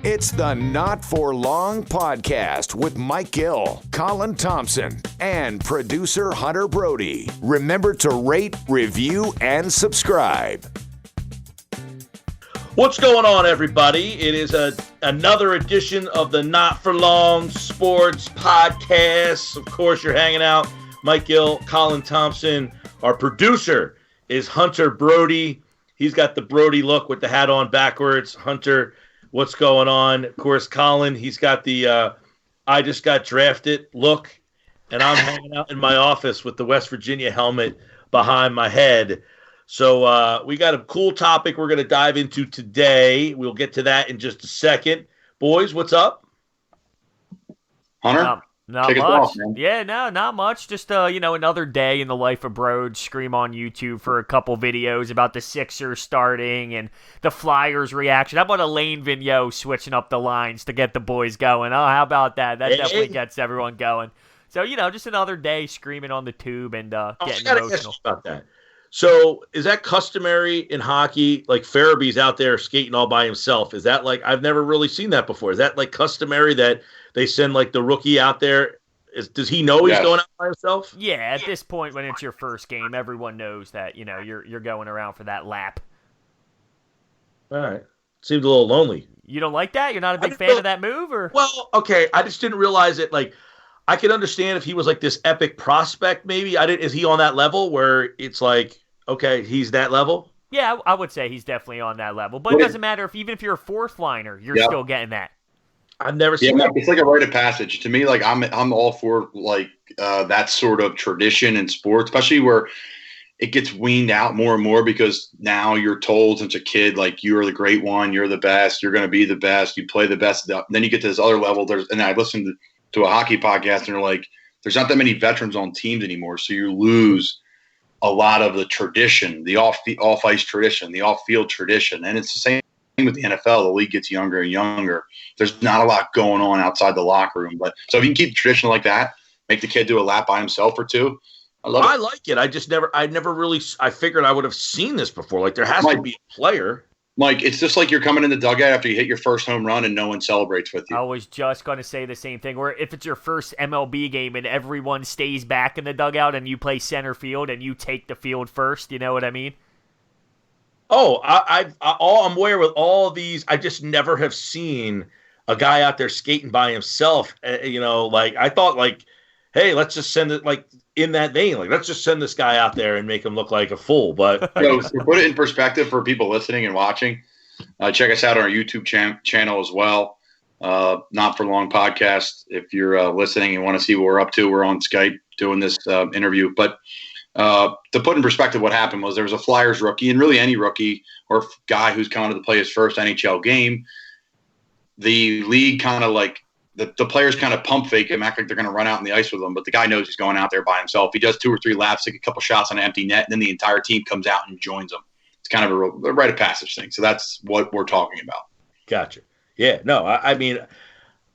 It's the Not For Long podcast with Mike Gill, Colin Thompson, and producer Hunter Brody. Remember to rate, review, and subscribe. What's going on, everybody? It is another edition of the Not For Long Sports Podcast. Of course, you're hanging out. Mike Gill, Colin Thompson. Our producer is Hunter Brody. He's got the Brody look with the hat on backwards. Hunter, what's going on? Of course, Colin, he's got the I just got drafted look. And I'm hanging out in my office with the West Virginia helmet behind my head. So we got a cool topic we're going to dive into today. We'll get to that in just a second. Boys, what's up? Hunter? Not Take much. Off, yeah, no, not much. Just, another day in the life of Broad. Scream on YouTube for a couple videos about the Sixers starting and the Flyers reaction. How about Elaine Vigneault switching up the lines to get the boys going? Oh, how about that? That definitely gets everyone going. So, just another day screaming on the tube and getting emotional. Ask you about that. So is that customary in hockey? Like Farabee's out there skating all by himself. Is that like, I've never really seen that before. Is that like customary that they send like the rookie out there? Does he know he's going out by himself? Yeah, at this point when it's your first game, everyone knows that, you're going around for that lap. All right. Seems a little lonely. You don't like that? You're not a big fan of that move? Or? Well, okay. I just didn't realize it. Like, I could understand if he was like this epic prospect, maybe. Is he on that level where it's like, okay, he's that level? Yeah, I would say he's definitely on that level. But it doesn't matter even if you're a fourth liner, you're still getting that. I've never seen that. It's like a rite of passage. To me, like I'm all for like that sort of tradition in sports, especially where it gets weaned out more and more because now you're told since a kid, like, you're the great one, you're the best, you're going to be the best, you play the best. Then you get to this other level. And I listened to a hockey podcast and they're like, there's not that many veterans on teams anymore. So you lose a lot of the tradition, the off-ice tradition, the off-field tradition. And it's the same with the NFL. The league gets younger and younger. There's not a lot going on outside the locker room. But so if you can keep the tradition like that, make the kid do a lap by himself or two, I love it. I like it. I figured I would have seen this before. Like, there has to be a player. Mike, it's just like you're coming in the dugout after you hit your first home run and no one celebrates with you. I was just going to say the same thing. Or if it's your first MLB game and everyone stays back in the dugout and you play center field and you take the field first, you know what I mean? Oh, I'm aware with all these. I just never have seen a guy out there skating by himself. Like, I thought, like, hey, let's just send it, like, in that vein. Like, let's just send this guy out there and make him look like a fool. But to put it in perspective for people listening and watching, check us out on our YouTube channel as well. Not For Long podcast. If you're listening and want to see what we're up to, we're on Skype doing this interview. But to put in perspective, what happened was there was a Flyers rookie, and really any rookie or guy who's coming to play his first NHL game. The league kind of like the players kind of pump fake him, act like they're going to run out on the ice with him, but the guy knows he's going out there by himself. He does 2 or 3 laps, take a couple shots on an empty net, and then the entire team comes out and joins him. It's kind of a rite of passage thing. So that's what we're talking about. Gotcha. Yeah. No, I mean,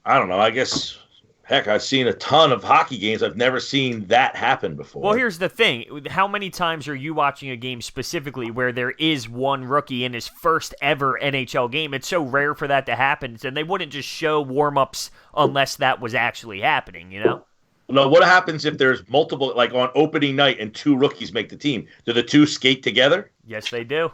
I don't know. I guess. Heck, I've seen a ton of hockey games. I've never seen that happen before. Well, here's the thing. How many times are you watching a game specifically where there is one rookie in his first ever NHL game? It's so rare for that to happen, and they wouldn't just show warm-ups unless that was actually happening, No, what happens if there's multiple, like on opening night and 2 rookies make the team? Do the 2 skate together? Yes, they do.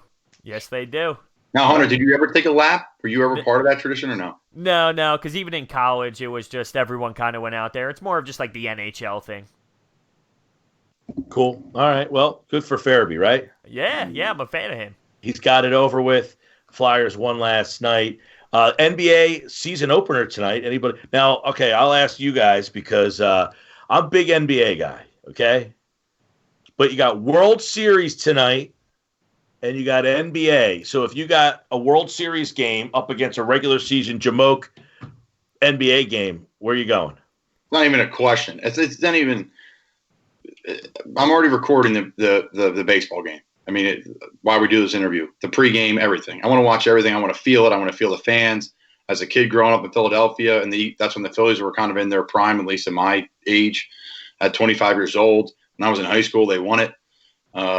Now, Hunter, did you ever take a lap? Were you ever part of that tradition or no? No, because even in college, it was just everyone kind of went out there. It's more of just like the NHL thing. Cool. All right. Well, good for Farabee, right? Yeah, I'm a fan of him. He's got it over with. Flyers won last night. NBA season opener tonight. Anybody? Now, okay, I'll ask you guys because I'm a big NBA guy, okay? But you got World Series tonight. And you got NBA. So if you got a World Series game up against a regular season Jamoke NBA game, where are you going? It's not even a question. It's not even. I'm already recording the baseball game. I mean, why we do this interview, the pregame, everything. I want to watch everything. I want to feel it. I want to feel the fans. As a kid growing up in Philadelphia, and that's when the Phillies were kind of in their prime, at least in my age, at 25 years old. When I was in high school, they won it.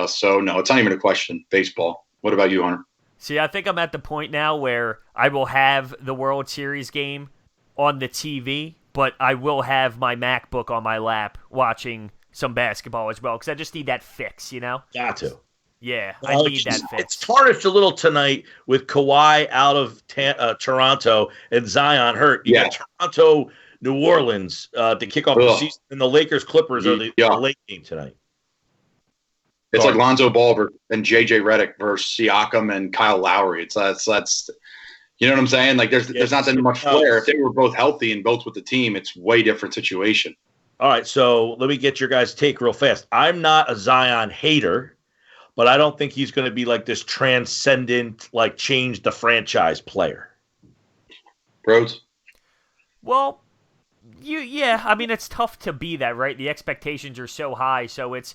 So, no, it's not even a question. Baseball. What about you, Hunter? See, I think I'm at the point now where I will have the World Series game on the TV, but I will have my MacBook on my lap watching some basketball as well, because I just need that fix, you know? Got to. Yeah, I need that fix. It's tarnished a little tonight with Kawhi out of Toronto and Zion hurt. You got Toronto, New Orleans to kick off the season, and the Lakers-Clippers are the late game tonight. It's like Lonzo Ball and JJ Redick versus Siakam and Kyle Lowry. That's you know what I'm saying? Like there's not that much flair. If they were both healthy and both with the team, it's way different situation. All right, so let me get your guys' take real fast. I'm not a Zion hater, but I don't think he's going to be like this transcendent, like change the franchise player. Rhodes? Well, I mean, it's tough to be that, right? The expectations are so high, so it's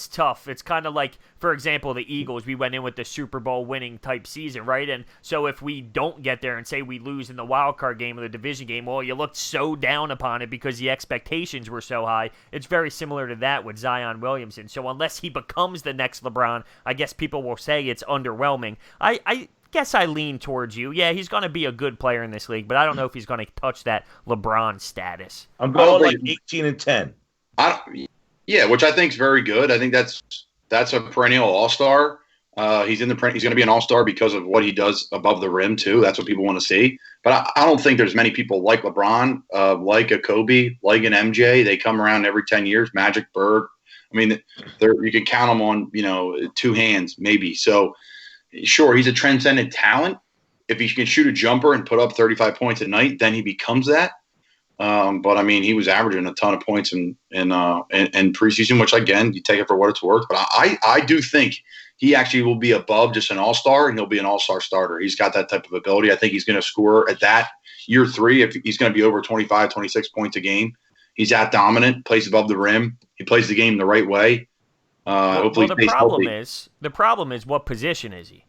tough. It's kind of like, for example, the Eagles. We went in with the Super Bowl winning type season, right? And so if we don't get there and say we lose in the wild card game or the division game, well, you looked so down upon it because the expectations were so high. It's very similar to that with Zion Williamson. So unless he becomes the next LeBron, I guess people will say it's underwhelming. I guess I lean towards you. Yeah, he's going to be a good player in this league, but I don't know if he's going to touch that LeBron status. I'm going like 18-10. Yeah, which I think is very good. I think that's a perennial all-star. He's going to be an all-star because of what he does above the rim too. That's what people want to see. But I don't think there's many people like LeBron, like a Kobe, like an MJ. They come around every 10 years. Magic, Bird. I mean, you can count them on two hands maybe. So. Sure, he's a transcendent talent. If he can shoot a jumper and put up 35 points a night, then he becomes that. But I mean, he was averaging a ton of points in preseason, which again, you take it for what it's worth. But I do think he actually will be above just an all-star, and he'll be an all-star starter. He's got that type of ability. I think he's going to score at that year 3. If he's going to be over 25, 26 points a game, he's that dominant. Plays above the rim. He plays the game the right way. Hopefully the problem is what position is he?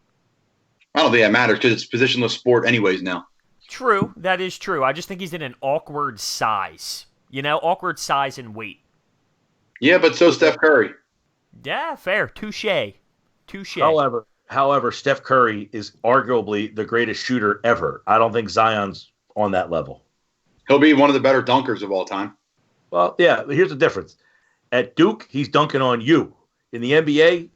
I don't think that matters because it's positionless sport anyways now. True, that is true. I just think he's in an awkward size. Awkward size and weight. Yeah, but so Steph Curry. Yeah, fair. Touche. However, Steph Curry is arguably the greatest shooter ever. I don't think Zion's on that level. He'll be one of the better dunkers of all time. Well, yeah, here's the difference. At Duke, he's dunking on you. In the NBA,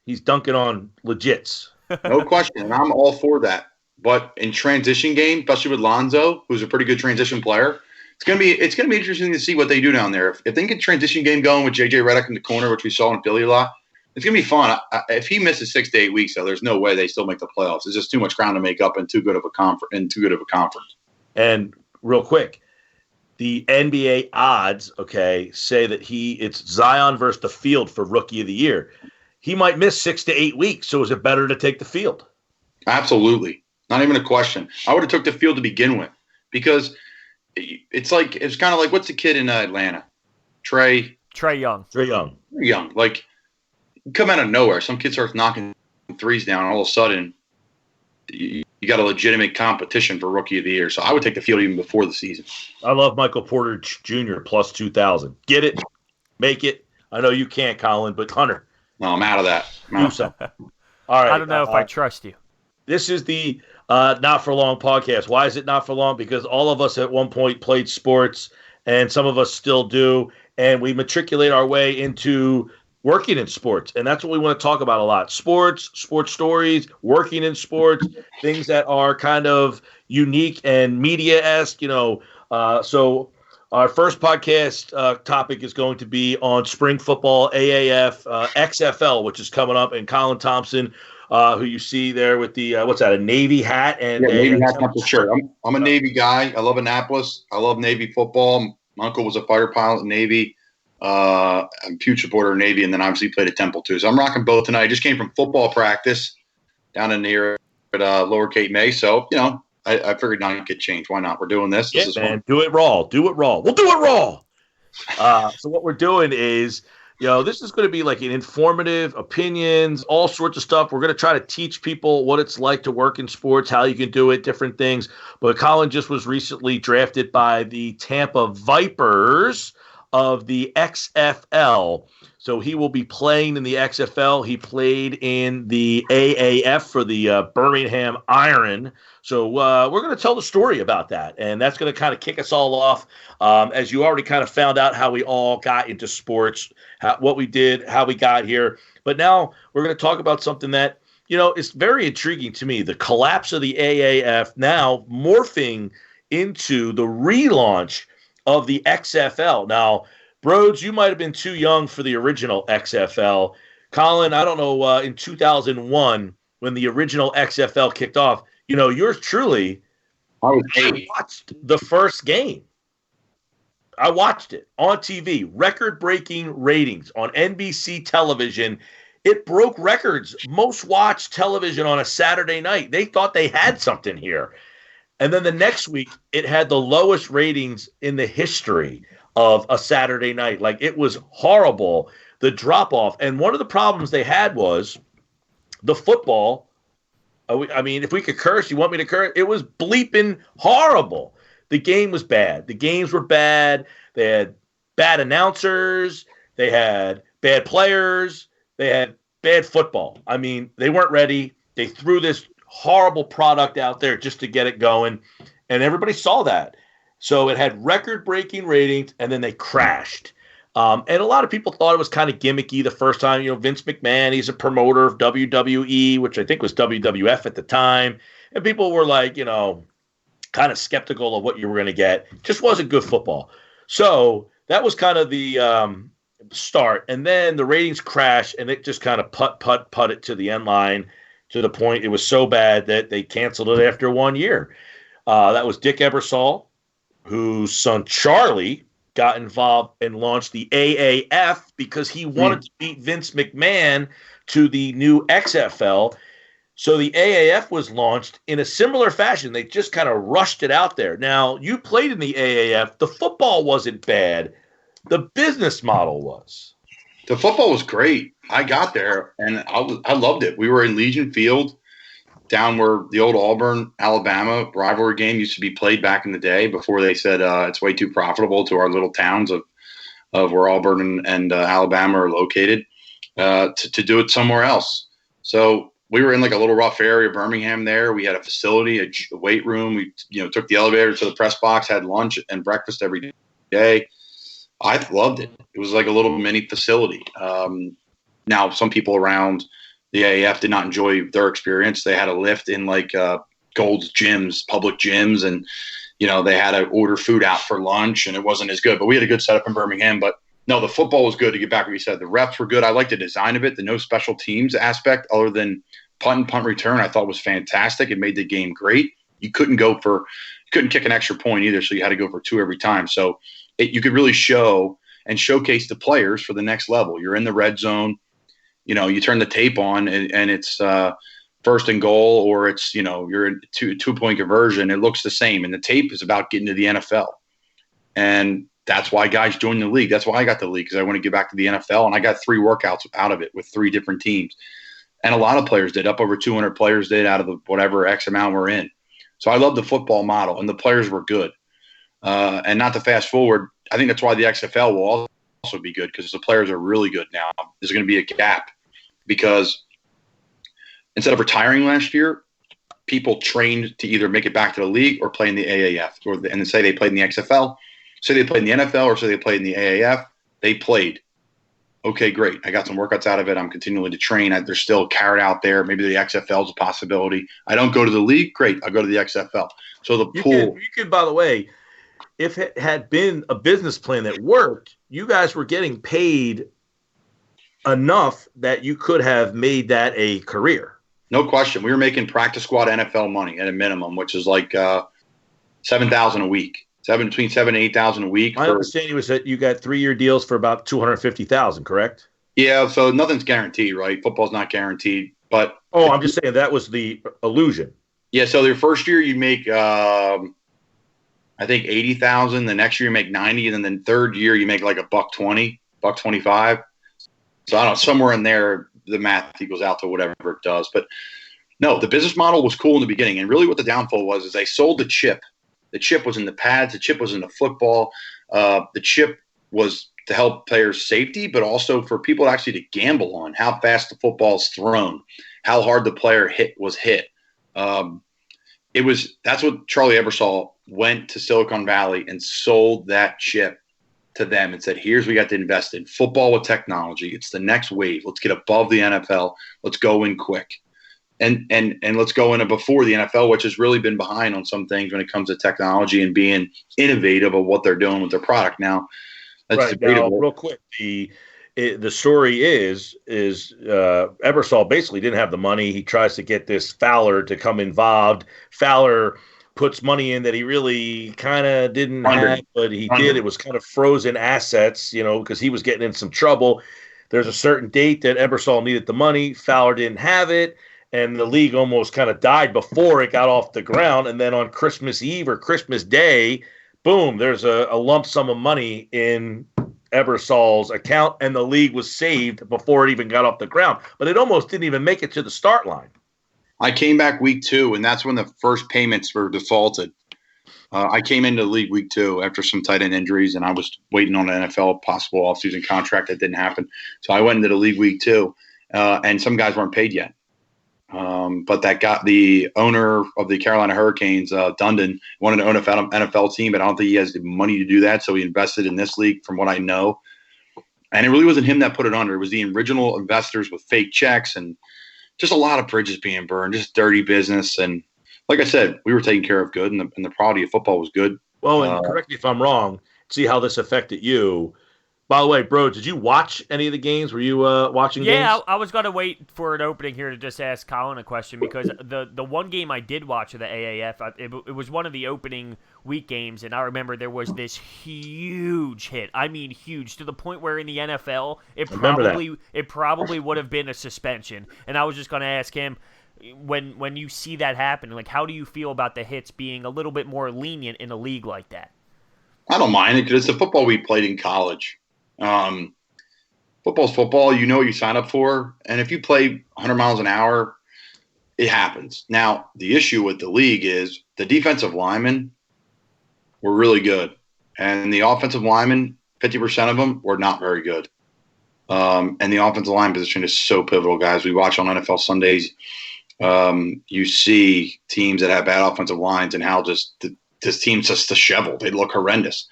he's dunking on legits. No question, and I'm all for that. But in transition game, especially with Lonzo, who's a pretty good transition player, it's gonna be interesting to see what they do down there. If they get transition game going with JJ Redick in the corner, which we saw in Philly a lot, it's gonna be fun. If he misses 6 to 8 weeks, though, there's no way they still make the playoffs. It's just too much ground to make up and too good of a conference. And real quick. The NBA odds, say that it's Zion versus the field for Rookie of the Year. He might miss 6 to 8 weeks, so is it better to take the field? Absolutely. Not even a question. I would have took the field to begin with because it's kind of like what's the kid in Atlanta? Trae Young. Like, come out of nowhere. Some kid starts knocking threes down, all of a sudden you got a legitimate competition for Rookie of the Year. So I would take the field even before the season. I love Michael Porter Jr. plus 2,000. Get it. Make it. I know you can't, Colin, but Hunter. No, I'm out of that. Do something. All right. I don't know if I trust you. This is the Not For Long podcast. Why is it not for long? Because all of us at one point played sports, and some of us still do, and we matriculate our way into working in sports, and that's what we want to talk about a lot. Sports stories, working in sports, things that are kind of unique and media-esque, So our first podcast topic is going to be on spring football, AAF, XFL, which is coming up, and Colin Thompson, who you see there with the, a Navy hat? And Navy hat, not the shirt. I'm a Navy guy. I love Annapolis. I love Navy football. My uncle was a fighter pilot in Navy. I'm a huge supporter of Navy, and then obviously played at Temple too. So I'm rocking both tonight. I just came from football practice down in near at Lower Cape May. So, I figured now you get changed. Why not? We're doing this. Yeah, this is man. fun. Do it raw. We'll do it raw. So what we're doing is, this is going to be like an informative opinions, all sorts of stuff. We're going to try to teach people what it's like to work in sports, how you can do it, different things. But Colin just was recently drafted by the Tampa Vipers of the XFL. So he will be playing in the XFL. He played in the AAF for the Birmingham Iron. So we're going to tell the story about that, and that's going to kind of kick us all off. As you already kind of found out how we all got into sports, what we did, how we got here. But now we're going to talk about something that, is very intriguing to me. The collapse of the AAF now morphing into the relaunch of the XFL. Now, Broads, you might have been too young for the original XFL. Colin, I don't know, in 2001, when the original XFL kicked off, yours truly, I watched the first game. I watched it on TV, record-breaking ratings on NBC television. It broke records, most watched television on a Saturday night. They thought they had something here. And then the next week, it had the lowest ratings in the history of a Saturday night. Like, it was horrible, the drop-off. And one of the problems they had was the football. I mean, if we could curse, you want me to curse? It was bleeping horrible. The game was bad. The games were bad. They had bad announcers. They had bad players. They had bad football. I mean, they weren't ready. They threw this horrible product out there just to get it going, and everybody saw that. So it had record-breaking ratings, and then they crashed. And a lot of people thought it was kind of gimmicky the first time. Vince McMahon, he's a promoter of WWE, which I think was WWF at the time. And people were like, kind of skeptical of what you were going to get. Just wasn't good football. So that was kind of the start. And then the ratings crashed, and it just kind of put it to the end line, to the point it was so bad that they canceled it after 1 year. That was Dick Ebersol, whose son Charlie got involved and launched the AAF because he wanted to beat Vince McMahon to the new XFL. So the AAF was launched in a similar fashion. They just kind of rushed it out there. Now, you played in the AAF. The football wasn't bad. The business model was. The football was great. I got there, and I loved it. We were in Legion Field down where the old Auburn, Alabama rivalry game used to be played back in the day before they said it's way too profitable to our little towns of where Auburn and Alabama are located to do it somewhere else. So we were in like a little rough area of Birmingham there. We had a facility, a weight room. We took the elevator to the press box, had lunch and breakfast every day. I loved it. It was like a little mini facility. Now, some people around the AAF did not enjoy their experience. They had a lift in like Gold's gyms, public gyms, and they had to order food out for lunch, and it wasn't as good. But we had a good setup in Birmingham. But no, the football was good. To get back to what you said, the refs were good. I liked the design of it. The no special teams aspect, other than punt and punt return, I thought was fantastic. It made the game great. You couldn't kick an extra point either, so you had to go for two every time. So you could really show and showcase the players for the next level. You're in the red zone. You turn the tape on and it's first and goal, or it's, you're in two-point conversion. It looks the same. And the tape is about getting to the NFL. And that's why guys join the league. That's why I got the league, because I want to get back to the NFL. And I got 3 workouts out of it with 3 different teams. And a lot of players did. Up over 200 players did out of the whatever X amount we're in. So I love the football model, and the players were good. And not to fast forward, I think that's why the XFL will also be good, because the players are really good now. There's going to be a gap because instead of retiring last year, people trained to either make it back to the league or play in the AAF, and say they played in the XFL, say they played in the NFL, or say they played in the AAF. They played. Okay, great. I got some workouts out of it. I'm continuing to train. There's still a carrot out there. Maybe the XFL is a possibility. I don't go to the league. Great. I'll go to the XFL. So the pool. You could, by the way, if it had been a business plan that worked, you guys were getting paid enough that you could have made that a career. No question. We were making practice squad NFL money at a minimum, which is like $7,000 a week. Between $7,000 and $8,000 a week. My understanding was that you got 3-year deals for about $250,000, correct? Yeah, so nothing's guaranteed, right? Football's not guaranteed, but I'm just saying that was the illusion. Yeah, so your first year you make I think $80,000. The next year you make $90,000, and then the third year you make like $120, $125. So I don't know, somewhere in there the math equals out to whatever it does. But no, the business model was cool in the beginning, and really what the downfall was is they sold the chip. The chip was in the pads. The chip was in the football. The chip was to help players' safety, but also for people actually to gamble on how fast the football is thrown, how hard the player was hit. That's what Charlie Ebersol went to Silicon Valley and sold that chip to them and said, here's what we got to invest in. Football with technology. It's the next wave. Let's get above the NFL. Let's go in quick. And let's go in before the NFL, which has really been behind on some things when it comes to technology and being innovative of what they're doing with their product. Now, that's debatable. Now, real quick, the story is Ebersol basically didn't have the money. He tries to get this Fowler to come involved. Fowler puts money in that he really kind of didn't have, but he did. It was kind of frozen assets, because he was getting in some trouble. There's a certain date that Ebersol needed the money. Fowler didn't have it, and the league almost kind of died before it got off the ground. And then on Christmas Eve or Christmas Day, boom, there's a lump sum of money in Ebersol's account, and the league was saved before it even got off the ground. But it almost didn't even make it to the start line. I came back week 2, and that's when the first payments were defaulted. I came into the league week 2 after some tight end injuries, and I was waiting on an NFL possible offseason contract that didn't happen. So I went into the league week 2, and some guys weren't paid yet. But that got the owner of the Carolina Hurricanes, Dundon, wanted to own an NFL team, but I don't think he has the money to do that. So he invested in this league, from what I know. And it really wasn't him that put it under. It was the original investors with fake checks and just a lot of bridges being burned, just dirty business. And like I said, we were taken care of good, and the quality of football was good. Well, and correct me if I'm wrong, see how this affected you. By the way, bro, did you watch any of the games? Were you watching games? Yeah, I was going to wait for an opening here to just ask Colin a question, because the one game I did watch of the AAF, it was one of the opening week games, and I remember there was this huge hit. I mean huge, to the point where in the NFL, it probably would have been a suspension. And I was just going to ask him, when you see that happen, like, how do you feel about the hits being a little bit more lenient in a league like that? I don't mind it, because it's the football we played in college. Football's football. You know what you sign up for. And if you play 100 miles an hour, it happens. Now, the issue with the league is the defensive linemen were really good. And the offensive linemen, 50% of them were not very good. And the offensive line position is so pivotal, guys. We watch on NFL Sundays. You see teams that have bad offensive lines and how just this team's just disheveled. They look horrendous.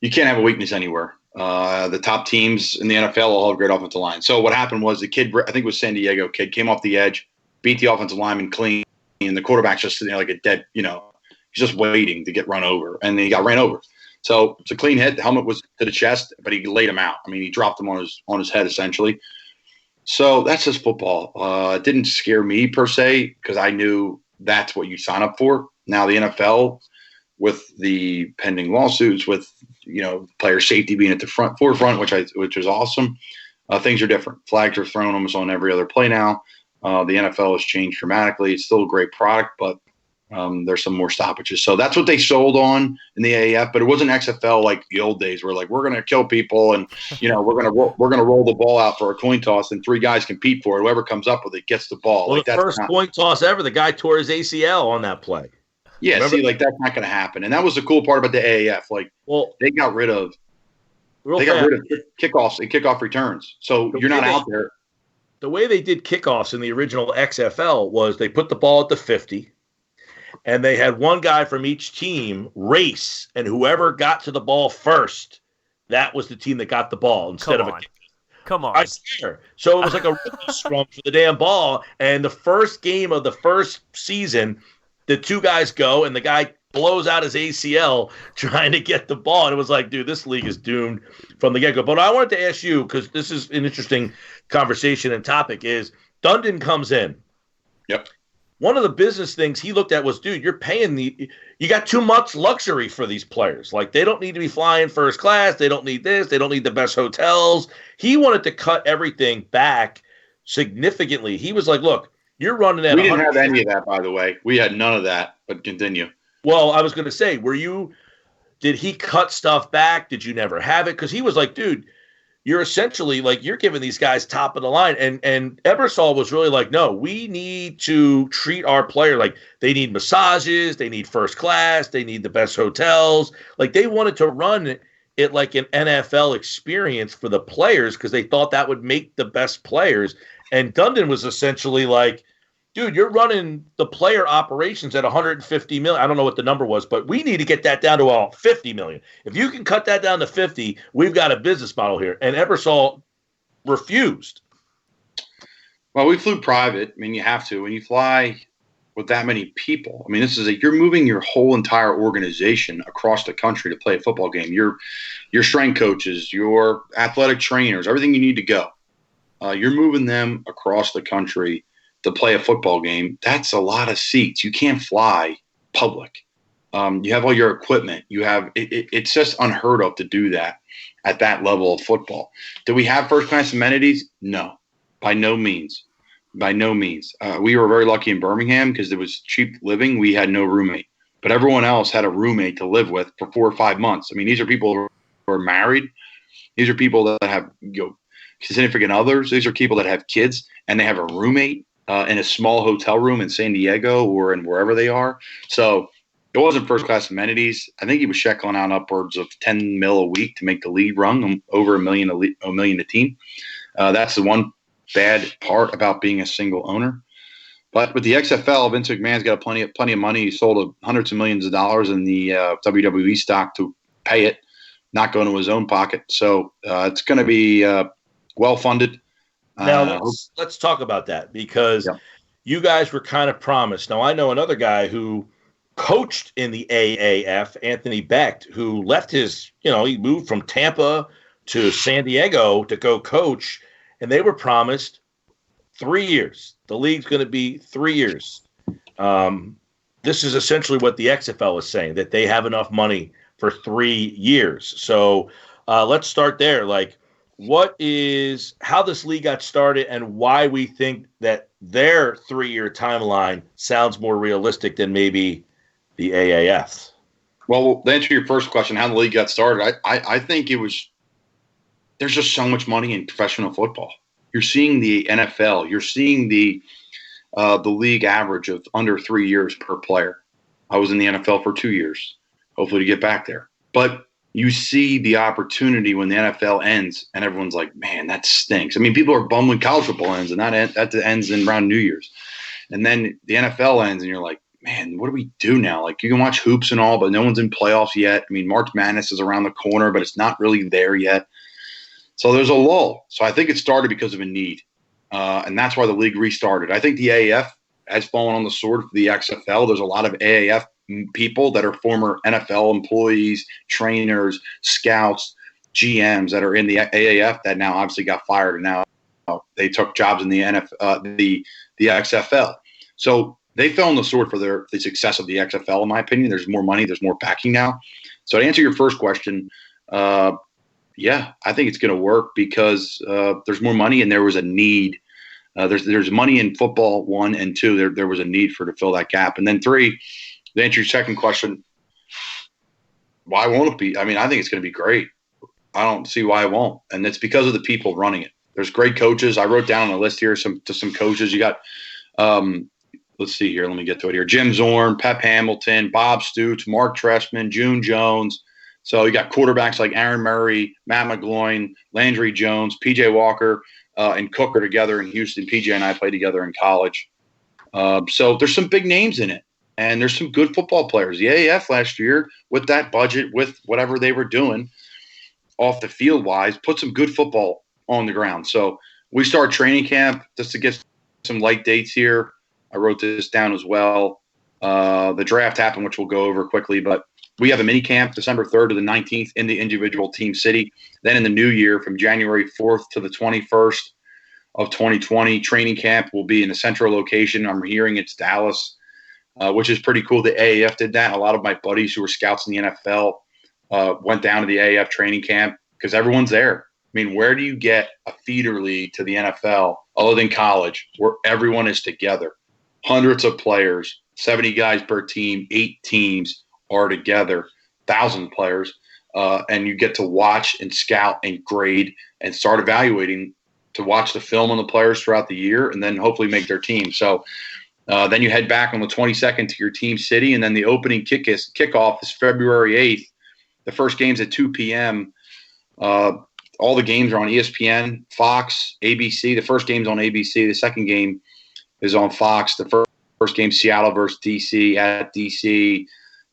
You can't have a weakness anywhere. The top teams in the NFL all have great offensive line. So what happened was the kid, I think it was San Diego kid, came off the edge, beat the offensive lineman clean, and the quarterback's just sitting there like a dead, he's just waiting to get run over, and then he got ran over. So it's a clean hit. The helmet was to the chest, but he laid him out. I mean, he dropped him on his head essentially. So that's just football. It didn't scare me per se, because I knew that's what you sign up for. Now the NFL, with the pending lawsuits, with player safety being at the forefront, which is awesome. Things are different. Flags are thrown almost on every other play now. The NFL has changed dramatically. It's still a great product, but there's some more stoppages. So that's what they sold on in the AAF, but it wasn't XFL like the old days where we're going to kill people and we're going to roll the ball out for a coin toss and 3 guys compete for it. Whoever comes up with it gets the ball. Well, the first coin toss ever, the guy tore his ACL on that play. Yeah, remember? See, that's not going to happen. And that was the cool part about the AAF. They got rid of kickoffs and kickoff returns. So you're not out there. The way they did kickoffs in the original XFL was they put the ball at the 50, and they had one guy from each team race, and whoever got to the ball first, that was the team that got the ball instead of a kick. Come on. I swear. So it was like a rookie scrum for the damn ball, and the first game of the first season – the 2 guys go, and the guy blows out his ACL trying to get the ball. And it was like, dude, this league is doomed from the get-go. But I wanted to ask you, because this is an interesting conversation and topic, is Dundon comes in. Yep. One of the business things he looked at was, dude, you're paying you got too much luxury for these players. They don't need to be flying first class. They don't need this. They don't need the best hotels. He wanted to cut everything back significantly. He was like, look, you're running at. We didn't have any of that, by the way. We had none of that. But continue. Well, I was going to say, did he cut stuff back? Did you never have it? Because he was like, dude, you're essentially you're giving these guys top of the line. And Ebersol was really like, no, we need to treat our player like they need massages, they need first class, they need the best hotels. They wanted to run it like an NFL experience for the players because they thought that would make the best players. And Dundon was essentially like, dude, you're running the player operations at 150 million. I don't know what the number was, but we need to get that down to 50 million. If you can cut that down to 50, we've got a business model here. And Ebersol refused. Well, we flew private. I mean, you have to. When you fly with that many people, I mean, you're moving your whole entire organization across the country to play a football game. Your strength coaches, your athletic trainers, everything you need to go. You're moving them across the country to play a football game. That's a lot of seats. You can't fly public. You have all your equipment. It's just unheard of to do that at that level of football. Do we have first-class amenities? No, by no means. By no means. We were very lucky in Birmingham because it was cheap living. We had no roommate. But everyone else had a roommate to live with for 4 or 5 months. I mean, these are people who are married. These are people that have significant others. These are people that have kids, and they have a roommate in a small hotel room in San Diego or in wherever they are. So it wasn't first-class amenities. I think he was sheckling out upwards of $10 million a week to make the league run, over $1 million a team. That's the one bad part about being a single owner. But with the XFL, Vince McMahon's got plenty of money. He sold hundreds of millions of dollars in the WWE stock to pay it, not going to his own pocket. So it's going to be well-funded. Now, let's talk about that because you guys were kind of promised. Now, I know another guy who coached in the AAF, Anthony Becht, who left he moved from Tampa to San Diego to go coach, and they were promised 3 years. The league's going to be 3 years. This is essentially what the XFL is saying, that they have enough money for 3 years. So let's start there. Like, how this league got started and why we think that their 3-year timeline sounds more realistic than maybe the AAF. Well, to answer your first question, how the league got started, I think there's just so much money in professional football. You're seeing the NFL. You're seeing the league average of under 3 years per player. I was in the NFL for 2 years, hopefully to get back there. But you see the opportunity when the NFL ends, and everyone's like, man, that stinks. I mean, people are bummed when college football ends, and that ends in around New Year's. And then the NFL ends, and you're like, man, what do we do now? Like, you can watch hoops and all, but no one's in playoffs yet. I mean, March Madness is around the corner, but it's not really there yet. So there's a lull. So I think it started because of a need, and that's why the league restarted. I think the AAF has fallen on the sword for the XFL. There's a lot of AAF people that are former NFL employees, trainers, scouts, GMs that are in the AAF that now obviously got fired, and now they took jobs in the XFL. So they fell on the sword for the success of the XFL, in my opinion. There's more money. There's more backing now. So to answer your first question, yeah, I think it's going to work because there's more money and there was a need. There's money in football, 1 and 2. There was a need to fill that gap. And then 3, to answer your second question, why won't it be? I mean, I think it's going to be great. I don't see why it won't. And it's because of the people running it. There's great coaches. I wrote down on the list here some coaches. You got let's see here. Let me get to it here. Jim Zorn, Pep Hamilton, Bob Stoots, Mark Trestman, June Jones. So you got quarterbacks like Aaron Murray, Matt McGloin, Landry Jones, P.J. Walker, and Cook are together in Houston. P.J. and I played together in college. So there's some big names in it, and there's some good football players. The AAF last year, with that budget, with whatever they were doing off the field-wise, put some good football on the ground. So we start training camp just to get some light dates here. I wrote this down as well. The draft happened, which we'll go over quickly, but we have a mini camp December 3rd to the 19th in the individual team city. Then in the new year, from January 4th to the 21st of 2020, training camp will be in a central location. I'm hearing it's Dallas, which is pretty cool. The AAF did that. A lot of my buddies who were scouts in the NFL went down to the AAF training camp because everyone's there. I mean, where do you get a feeder league to the NFL other than college where everyone is together? Hundreds of players, 70 guys per team, 8 teams are together, 1,000 players, and you get to watch and scout and grade and start evaluating to watch the film on the players throughout the year and then hopefully make their team. So then you head back on the 22nd to your team city, and then the opening kickoff is February 8th. The first game's at 2 p.m. All the games are on ESPN, Fox, ABC. The first game's on ABC. The second game is on Fox. The first game, Seattle versus DC at DC.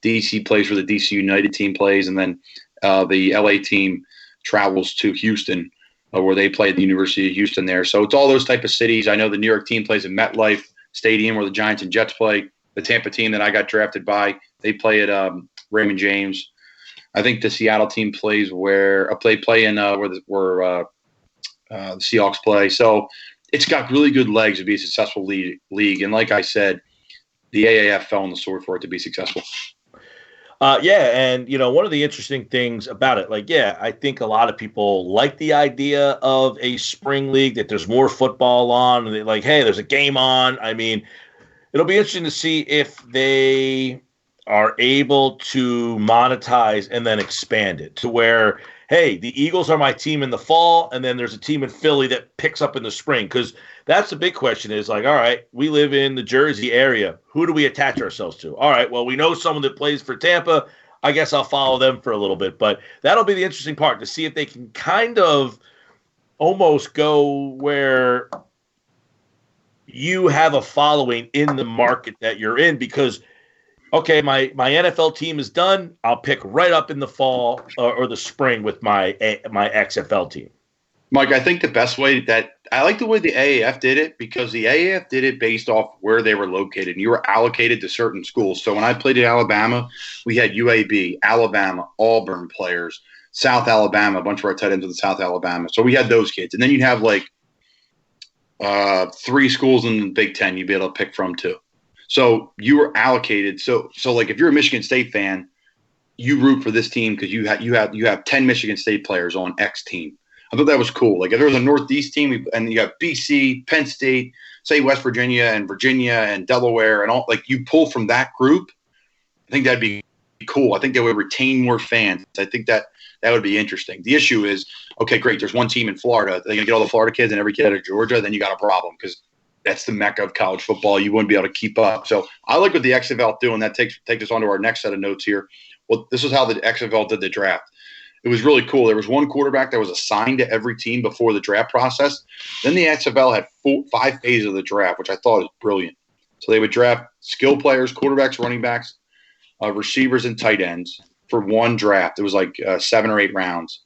DC plays where the DC United team plays, and then the LA team travels to Houston, where they play at the University of Houston there. So it's all those type of cities. I know the New York team plays at MetLife Stadium, where the Giants and Jets play. The Tampa team that I got drafted by, they play at Raymond James. I think the Seattle team plays where they play in where the Seahawks play. So it's got really good legs to be a successful league. And like I said, the AAF fell on the sword for it to be successful. And one of the interesting things about it, I think a lot of people like the idea of a spring league, that there's more football on, and they're like, hey, there's a game on. I mean, it'll be interesting to see if they are able to monetize and then expand it to where, hey, the Eagles are my team in the fall, and then there's a team in Philly that picks up in the spring. Because that's the big question is all right, we live in the Jersey area. Who do we attach ourselves to? All right, well, we know someone that plays for Tampa. I guess I'll follow them for a little bit. But that'll be the interesting part, to see if they can kind of almost go where you have a following in the market that you're in, because okay, my NFL team is done. I'll pick right up in the fall or the spring with my XFL team. Mike, I think the best way I like the way the AAF did it, because the AAF did it based off where they were located. And you were allocated to certain schools. So when I played at Alabama, we had UAB, Alabama, Auburn players, South Alabama, a bunch of our tight ends with South Alabama. So we had those kids. And then you'd have 3 schools in the Big Ten you'd be able to pick from too. So you were allocated. So if you're a Michigan State fan, you root for this team because you have 10 Michigan State players on X team. I thought that was cool. If there was a Northeast team and you have BC, Penn State, say West Virginia and Delaware and all, you pull from that group, I think that'd be cool. I think they would retain more fans. I think that would be interesting. The issue is, okay, great, there's one team in Florida. They're going to get all the Florida kids and every kid out of Georgia, then you got a problem because that's the mecca of college football. You wouldn't be able to keep up. So I like what the XFL do, and that takes us on to our next set of notes here. Well, this is how the XFL did the draft. It was really cool. There was one quarterback that was assigned to every team before the draft process. Then the XFL had 5 phases of the draft, which I thought was brilliant. So they would draft skill players, quarterbacks, running backs, receivers, and tight ends for one draft. It was 7 or 8 rounds.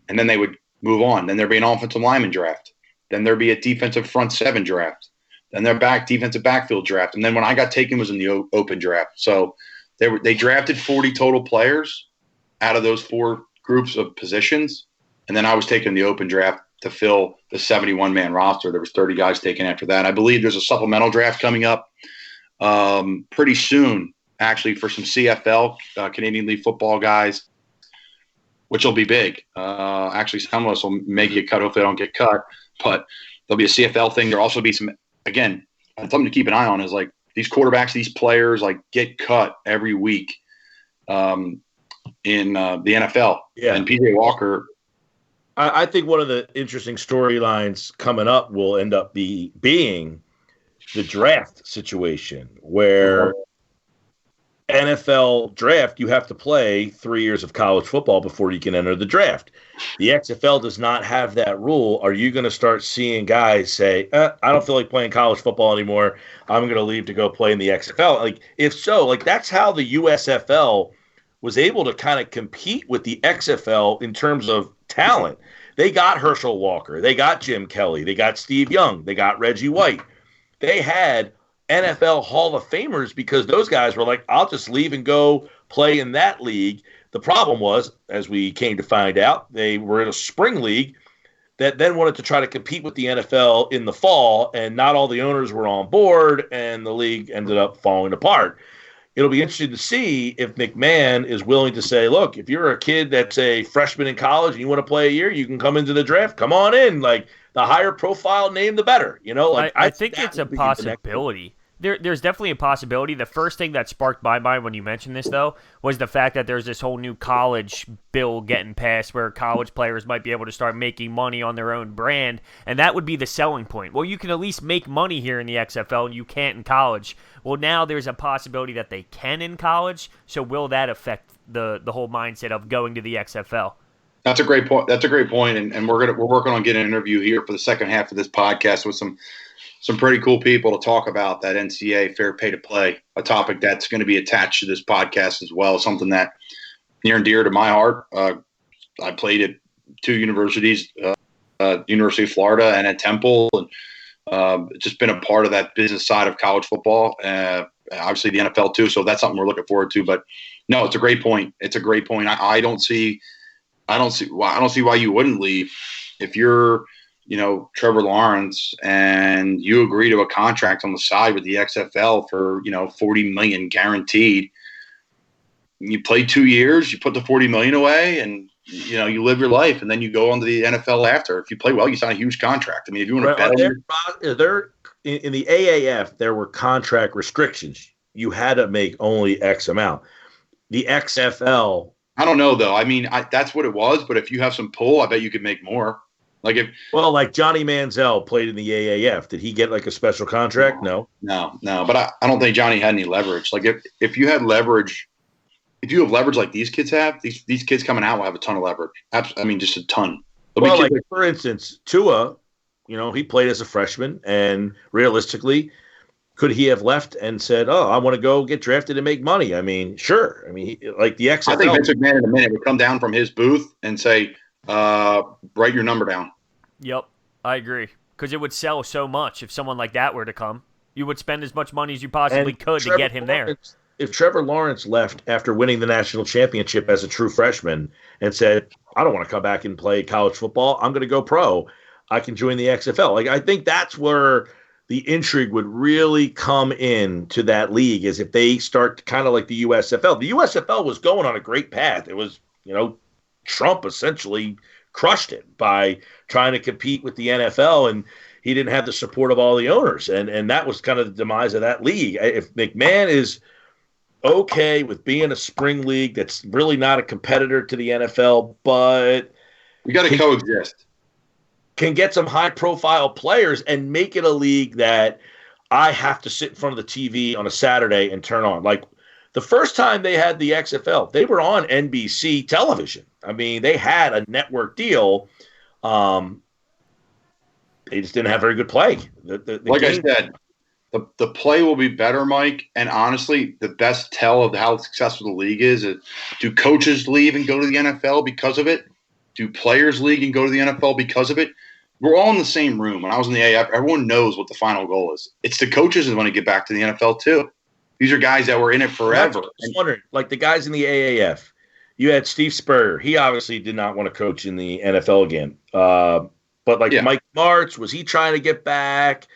And then they would move on. Then there'd be an offensive lineman draft. Then there'd be a defensive front 7 draft. Then their defensive backfield draft. And then when I got taken was in the open draft. So they drafted 40 total players out of those 4 groups of positions. And then I was taken in the open draft to fill the 71-man roster. There was 30 guys taken after that. I believe there's a supplemental draft coming up pretty soon, actually, for some CFL, Canadian League football guys, which will be big. Actually, some of us will make get cut. Hopefully they don't get cut. But there'll be a CFL thing. There'll also be some, again, something to keep an eye on is these quarterbacks, these players get cut every week in the NFL. Yeah. And PJ Walker. I think one of the interesting storylines coming up will end up being the draft situation, where NFL draft, you have to play 3 years of college football before you can enter the draft. The XFL does not have that rule. Are you going to start seeing guys say, I don't feel like playing college football anymore. I'm going to leave to go play in the XFL? If so, that's how the USFL was able to kind of compete with the XFL in terms of talent. They got Herschel Walker. They got Jim Kelly. They got Steve Young. They got Reggie White. They had NFL Hall of Famers because those guys were like, I'll just leave and go play in that league. The problem was, as we came to find out, they were in a spring league that then wanted to try to compete with the NFL in the fall, and not all the owners were on board, and the league ended up falling apart. It'll be interesting to see if McMahon is willing to say, look, if you're a kid that's a freshman in college and you want to play a year, you can come into the draft. Come on in. The higher profile name, the better. I think it's a possibility. There's definitely a possibility. The first thing that sparked my mind when you mentioned this, though, was the fact that there's this whole new college bill getting passed where college players might be able to start making money on their own brand, and that would be the selling point. Well, you can at least make money here in the XFL, and you can't in college. Well, now there's a possibility that they can in college, so will that affect the whole mindset of going to the XFL. That's a great point. And we're working on getting an interview here for the second half of this podcast with some pretty cool people to talk about that NCAA fair pay to play, a topic that's going to be attached to this podcast as well, something that near and dear to my heart. I played at two universities, University of Florida and at Temple, and just been a part of that business side of college football. Obviously the NFL too, so that's something we're looking forward to. But no, it's a great point. I don't see why you wouldn't leave if you're, Trevor Lawrence and you agree to a contract on the side with the XFL for, $40 million guaranteed. You play 2 years, you put the $40 million away, and you live your life, and then you go on to the NFL after. If you play well, you sign a huge contract. I mean, if you want to bet in the AAF, there were contract restrictions. You had to make only X amount. The XFL, I don't know though. I mean, that's what it was. But if you have some pull, I bet you could make more. Like Johnny Manziel played in the AAF. Did he get like a special contract? No. But I don't think Johnny had any leverage. Like if you had leverage. If you have leverage like these kids have, these kids coming out will have a ton of leverage. I mean, just a ton. For instance, Tua, he played as a freshman, and realistically, could he have left and said, "Oh, I want to go get drafted and make money"? I mean, sure. I mean, like the XFL. I think Vince McMahon in a minute would come down from his booth and say, "Write your number down." Yep, I agree, because it would sell so much if someone like that were to come. You would spend as much money as you possibly could to get him there. If Trevor Lawrence left after winning the national championship as a true freshman and said, I don't want to come back and play college football, I'm going to go pro, I can join the XFL. Like, I think that's where the intrigue would really come in to that league, is if they start kind of like the USFL. The USFL was going on a great path. It was, Trump essentially crushed it by trying to compete with the NFL, and he didn't have the support of all the owners. And that was kind of the demise of that league. If McMahon is okay with being a spring league that's really not a competitor to the NFL, but we got to coexist, can get some high profile players and make it a league that I have to sit in front of the TV on a Saturday and turn on. Like the first time they had the XFL, they were on NBC television. I mean, they had a network deal. They just didn't have very good play. I said, the play will be better, Mike. And honestly, the best tell of how successful the league is do coaches leave and go to the NFL because of it? Do players leave and go to the NFL because of it? We're all in the same room. When I was in the AF, everyone knows what the final goal is. It's the coaches that want to get back to the NFL too. These are guys that were in it forever. I was wondering, like the guys in the AAF, you had Steve Spurrier. He obviously did not want to coach in the NFL again. But Mike Martz, was he trying to get back?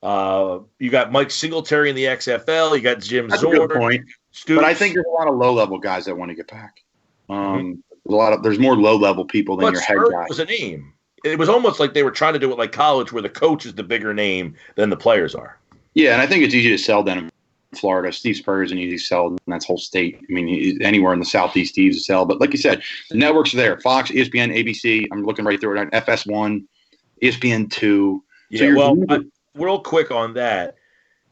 You got Mike Singletary in the XFL. You got Jim That's Zorn. A good point. But I think there's a lot of low-level guys that want to get back. There's more low-level people than your head guy. Was a name. It was almost like they were trying to do it like college, where the coach is the bigger name than the players are. Yeah, and I think it's easy to sell down in Florida. Steve Spurrier is an easy sell in that whole state. I mean, anywhere in the Southeast, easy to sell. But like you said, the networks are there: Fox, ESPN, ABC. I'm looking right through it. FS1, ESPN2. Yeah, real quick on that,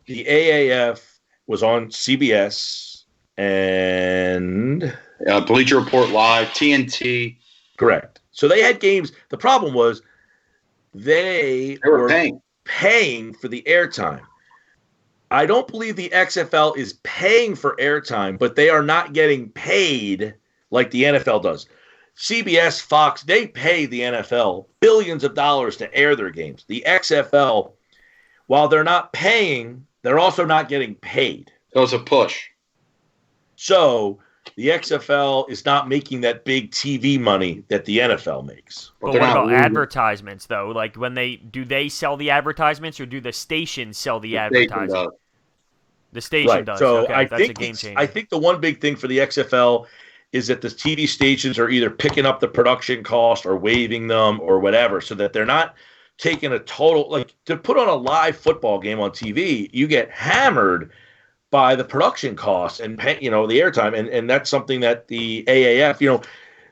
the AAF was on CBS and Bleacher Report Live, TNT. Correct. So they had games. The problem was they were paying for the airtime. I don't believe the XFL is paying for airtime, but they are not getting paid like the NFL does. CBS, Fox, they pay the NFL billions of dollars to air their games. The XFL, while they're not paying, they're also not getting paid. So it's a push. So the XFL is not making that big TV money that the NFL makes. But what about advertisements, though? Like, do they sell the advertisements, or do the stations sell the advertising? The station does. So okay, that's a game changer. I think the one big thing for the XFL is that the TV stations are either picking up the production cost or waiving them or whatever, so that they're not taking a total, like, to put on a live football game on TV, you get hammered by the production costs and the airtime, and that's something that the AAF,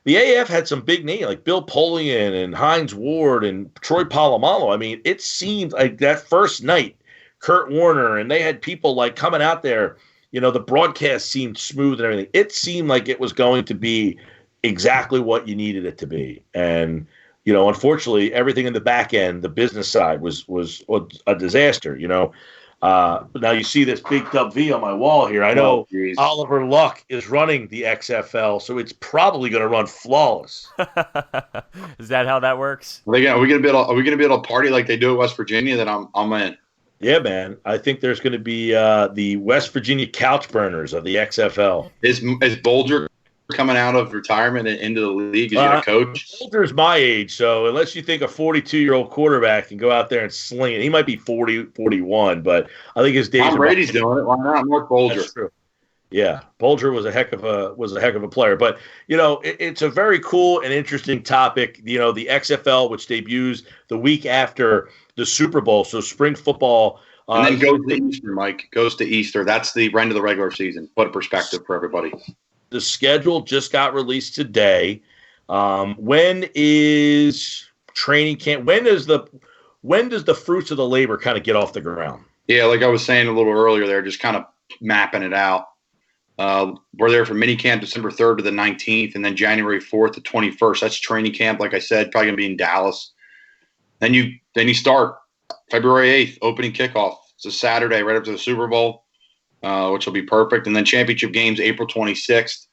the AAF had some big names like Bill Polian and Hines Ward and Troy Polamalu. I mean, it seemed like that first night, Kurt Warner, and they had people like coming out there the broadcast seemed smooth and everything. It seemed like it was going to be exactly what you needed it to be. And, unfortunately, everything in the back end, the business side, was a disaster, Now you see this big W on my wall here. I know Oliver Luck is running the XFL, so it's probably going to run flawless. Is that how that works? Are we going to be able to party like they do at West Virginia? Then I'm in. Yeah, man. I think there's going to be the West Virginia couch burners of the XFL. Is Bolger coming out of retirement and into the league? Is he a coach? Bolger's my age, so unless you think a 42-year-old quarterback can go out there and sling it, he might be 40, 41, but I think his days. Tom Brady's doing it. Why not Mark Bolger? That's true. Yeah, Bolger was a heck of a player, but it's a very cool and interesting topic. The XFL, which debuts the week after the Super Bowl, so spring football, and then goes to Easter. Mike goes to Easter. That's the end of the regular season. Put a perspective for everybody. The schedule just got released today. When is training camp? When does the fruits of the labor kind of get off the ground? Yeah, like I was saying a little earlier, there, just kind of mapping it out. We're there for mini camp December 3rd to the 19th, and then January 4th to 21st. That's training camp, like I said, probably gonna be in Dallas. Then you start February 8th, opening kickoff. It's a Saturday right up to the Super Bowl, which will be perfect. And then championship games April 26th,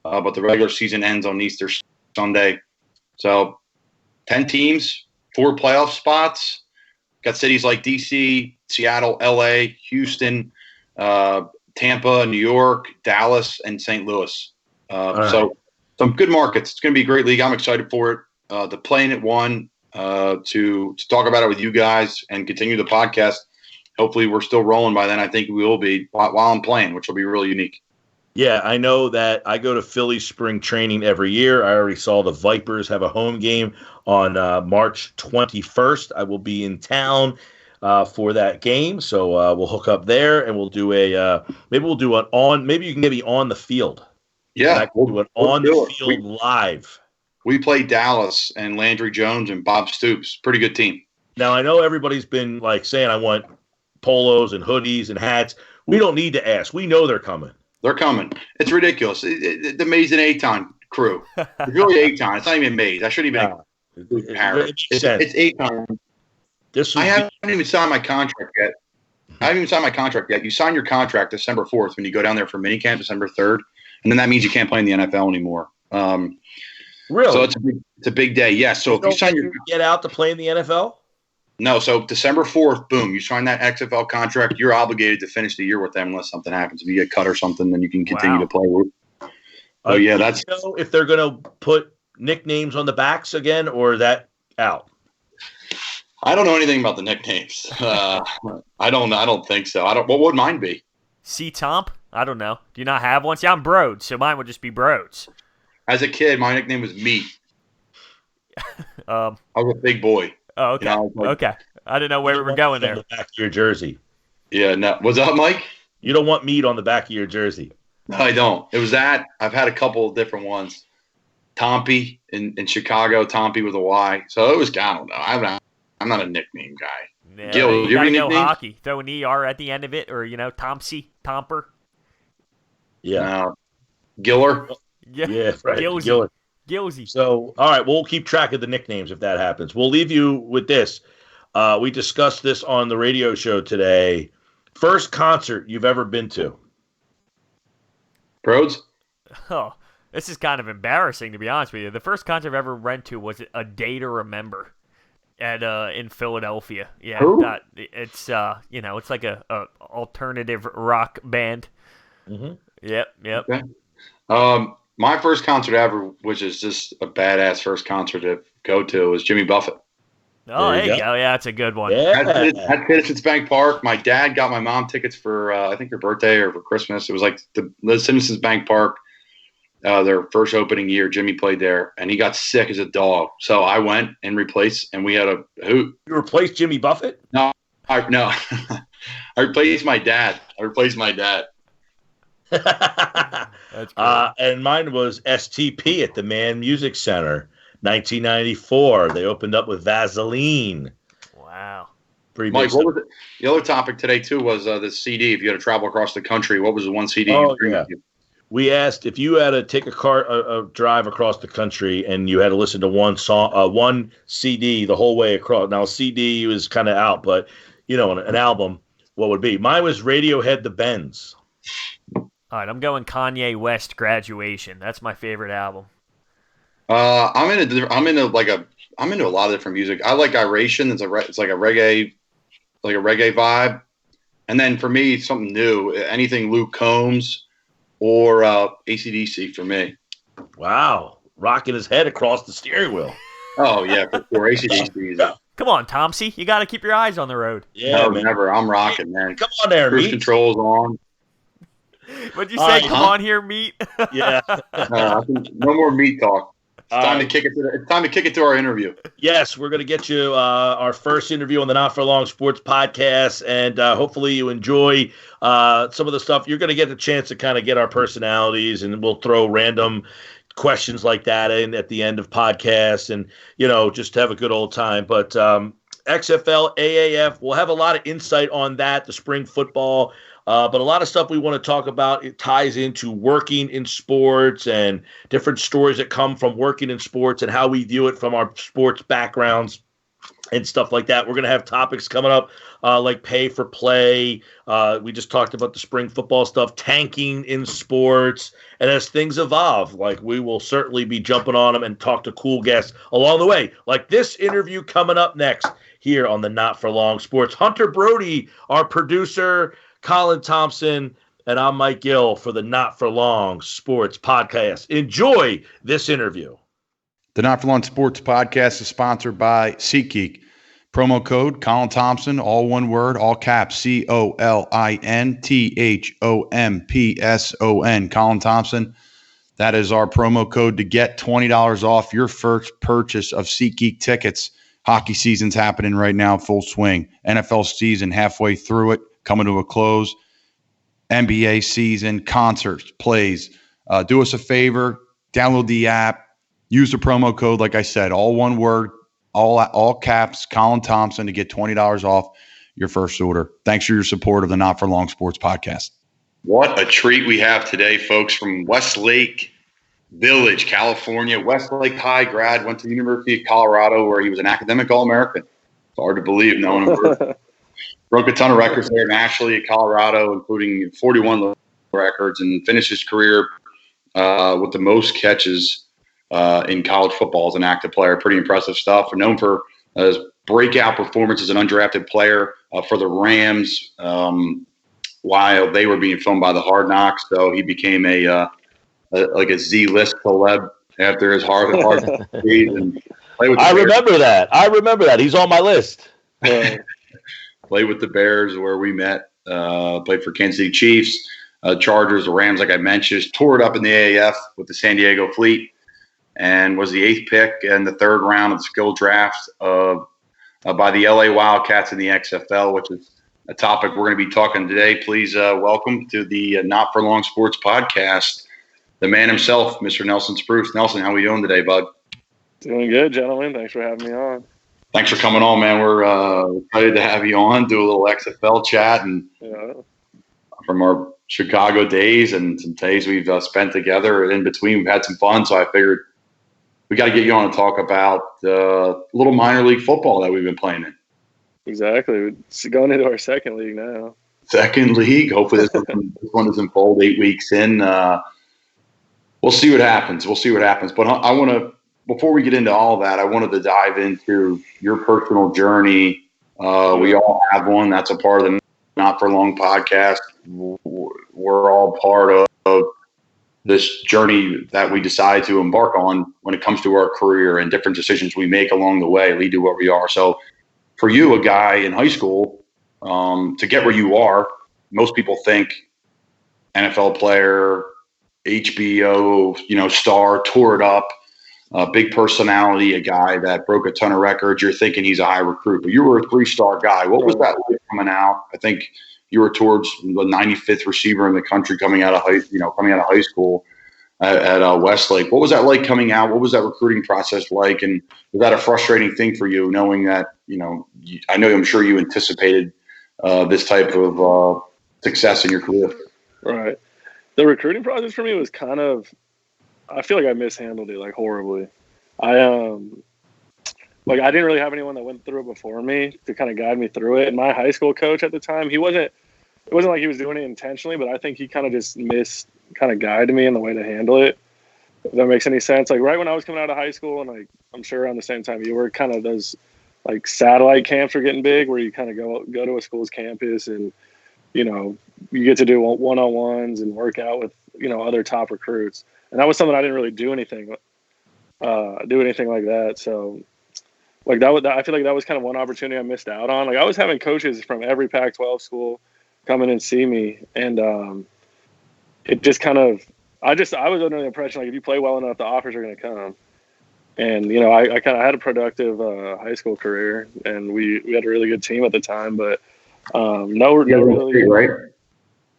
but the regular season ends on Easter Sunday. So 10 teams, 4 playoff spots. Got cities like D.C., Seattle, L.A., Houston, Tampa, New York, Dallas, and St. Louis. Right. So some good markets. It's going to be a great league. I'm excited for it. The Playing It One, to talk about it with you guys and continue the podcast. Hopefully we're still rolling by then. I think we will be while I'm playing, which will be really unique. Yeah, I know that I go to Philly spring training every year. I already saw the Vipers have a home game on March 21st. I will be in town for that game, so we'll hook up there and we'll do maybe you can get me on the field. Yeah, we'll do an on the field live. We played Dallas and Landry Jones and Bob Stoops. Pretty good team. Now, I know everybody's been saying I want polos and hoodies and hats. We don't need to ask. We know they're coming. They're coming. It's ridiculous. The Maze and Aton crew. It's really Aton. It's not even Maze. I shouldn't even It's Aton. I haven't even signed my contract yet. You sign your contract December 4th when you go down there for minicamp December 3rd, and then that means you can't play in the NFL anymore. Really? So it's a big day. Yeah. So if you sign get out to play in the NFL? No. So December 4th, boom, you sign that XFL contract. You're obligated to finish the year with them unless something happens. If you get cut or something, then you can continue to play. Oh yeah, that's. Do you know if they're going to put nicknames on the backs again, or is that out? I don't know anything about the nicknames. I don't think so. What would mine be? C-Tomp? I don't know. Do you not have one? See, I'm Broads, so mine would just be Broads. As a kid, my nickname was Meat. I was a big boy. Oh, okay. Okay. I didn't know where we were going there. On the back of your jersey. Yeah, no. What's up, Mike? You don't want meat on the back of your jersey. No, I don't. It was that. I've had a couple of different ones. Tompy in Chicago, Tompy with a Y. So it was, I don't know. I'm not a nickname guy. Yeah, Gil, you do you have gotta any know nicknames? hockey. Throw an ER at the end of it, or, Tompsy, Tomper. Yeah. No. Giller? Yeah, right. Gilsey. Gilsey. So, all right, we'll keep track of the nicknames if that happens. We'll leave you with this. We discussed this on the radio show today. First concert you've ever been to? Broads? Oh, this is kind of embarrassing, to be honest with you. The first concert I've ever went to was A Day to Remember at in Philadelphia. Yeah, it's it's like a alternative rock band. Mm-hmm. Yep. Okay. My first concert ever, which is just a badass first concert to go to, was Jimmy Buffett. Oh, there you go. Yeah, that's a good one. Yeah. At Citizens Bank Park. My dad got my mom tickets for, I think, her birthday or for Christmas. It was like the Citizens Bank Park, their first opening year. Jimmy played there, and he got sick as a dog. So I went and replaced, and we had a hoot. You replaced Jimmy Buffett? No. I replaced my dad. That's cool. And mine was STP at the Mann Music Center, 1994. They opened up with Vaseline. Wow. Pretty Mike, big what stuff. was it? The other topic today too was the CD. If you had to travel across the country, what was the one CD you bring with you? We asked if you had to take a drive across the country and you had to listen to one song, one CD the whole way across. Now, a CD was kind of out, but an album, what would be? Mine was Radiohead, The Bends. All right, I'm going Kanye West, Graduation. That's my favorite album. I'm into a lot of different music. I like Iration. It's like a reggae vibe. And then for me, something new. Anything Luke Combs or AC/DC for me. Wow, rocking his head across the steering wheel. Oh yeah, for sure. AC/DC. Come on, Tomsy. You got to keep your eyes on the road. Yeah, no, man. never. I'm rocking, man. Come on there, Cruise Meat. control's on. What'd you say? Come on here, Meat. Yeah. No more meat talk. It's time to kick it to our interview. Yes, we're going to get you our first interview on the Not For Long Sports Podcast, and hopefully you enjoy some of the stuff. You're going to get the chance to kind of get our personalities, and we'll throw random questions like that in at the end of podcasts, and just have a good old time. But XFL, AAF, we'll have a lot of insight on that, the spring football. But a lot of stuff we want to talk about, it ties into working in sports and different stories that come from working in sports and how we view it from our sports backgrounds and stuff like that. We're going to have topics coming up like pay for play. We just talked about the spring football stuff, tanking in sports. And as things evolve, like we will certainly be jumping on them and talk to cool guests along the way. Like this interview coming up next here on the Not For Long Sports. Hunter Brody, our producer, Colin Thompson, and I'm Mike Gill for the Not For Long Sports Podcast. Enjoy this interview. The Not For Long Sports Podcast is sponsored by SeatGeek. Promo code Colin Thompson, all one word, all caps, COLINTHOMPSON, Colin Thompson. That is our promo code to get $20 off your first purchase of SeatGeek tickets. Hockey season's happening right now, full swing. NFL season halfway through it, coming to a close. NBA season, concerts, plays. Do us a favor, download the app, use the promo code, like I said, all one word, all caps, Colin Thompson, to get $20 off your first order. Thanks for your support of the Not For Long Sports Podcast. What a treat we have today, folks, from Westlake Village, California. Westlake High grad, went to the University of Colorado where he was an academic All-American. It's hard to believe, knowing him. Broke a ton of records there nationally at Colorado, including 41 records, and finished his career with the most catches in college football as an active player. Pretty impressive stuff. Known for his breakout performance as an undrafted player for the Rams while they were being filmed by the Hard Knocks. So he became a Z-list celeb after his hard season. I remember that. He's on my list. Played with the Bears where we met, played for Kansas City Chiefs, Chargers, the Rams, like I mentioned. Toured up in the AAF with the San Diego Fleet and was the 8th pick in the 3rd round of the skill draft by the LA Wildcats in the XFL, which is a topic we're going to be talking today. Please welcome to the Not For Long Sports Podcast, the man himself, Mr. Nelson Spruce. Nelson, how are we doing today, bud? Doing good, gentlemen. Thanks for having me on. Thanks for coming on, man. We're excited to have you on, do a little XFL chat, and from our Chicago days and some days we've spent together in between, we've had some fun. So I figured we got to get you on and talk about a little minor league football that we've been playing in. Exactly. It's going into our second league now. Second league. Hopefully this one doesn't fold 8 weeks in. We'll see what happens. But I want to, before we get into all that, I wanted to dive into your personal journey. We all have one. That's a part of the Not For Long podcast. We're all part of this journey that we decide to embark on when it comes to our career, and different decisions we make along the way lead to what we are. So for you, a guy in high school, to get where you are, most people think NFL player, HBO, star, tore it up. A big personality, a guy that broke a ton of records. You're thinking he's a high recruit, but you were a 3-star guy. What was that like coming out? I think you were towards the 95th receiver in the country coming out of high school at Westlake. What was that like coming out? What was that recruiting process like? And was that a frustrating thing for you, knowing that I'm sure you anticipated this type of success in your career. Right. The recruiting process for me was I feel like I mishandled it like horribly. I didn't really have anyone that went through it before me to kind of guide me through it. And my high school coach at the time, it wasn't like he was doing it intentionally, but I think he kind of just guided me in the way to handle it. If that makes any sense. Like right when I was coming out of high school, and like I'm sure around the same time you were, kind of those like satellite camps are getting big, where you kind of go to a school's campus and you get to do one-on-ones and work out with other top recruits. And that was something I didn't really do anything like that. So like I feel like that was kind of one opportunity I missed out on. Like I was having coaches from every Pac-12 school come in and see me, and it just kind of I was under the impression like if you play well enough, the offers are going to come. And I kind of had a productive high school career, and we had a really good team at the time. But no really. Right?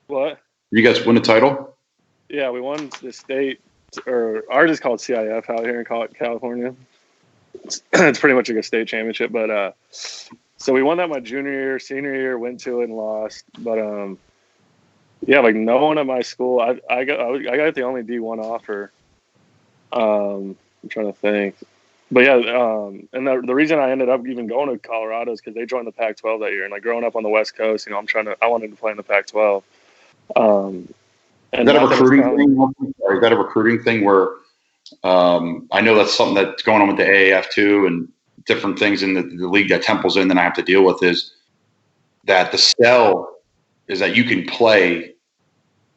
What? You guys win the title? Yeah, we won the state, or ours is called CIF out here in California. It's pretty much like a state championship, but so we won that my junior year, senior year, went to it and lost. But yeah, like no one at my school. I got the only D1 offer. I'm trying to think, but yeah, and the reason I ended up even going to Colorado is because they joined the Pac-12 that year. And like growing up on the West Coast, I wanted to play in the Pac-12. And is that a recruiting thing? Or is that a recruiting thing where I know that's something that's going on with the AAF too, and different things in the league that Temple's in that I have to deal with is that the sell is that you can play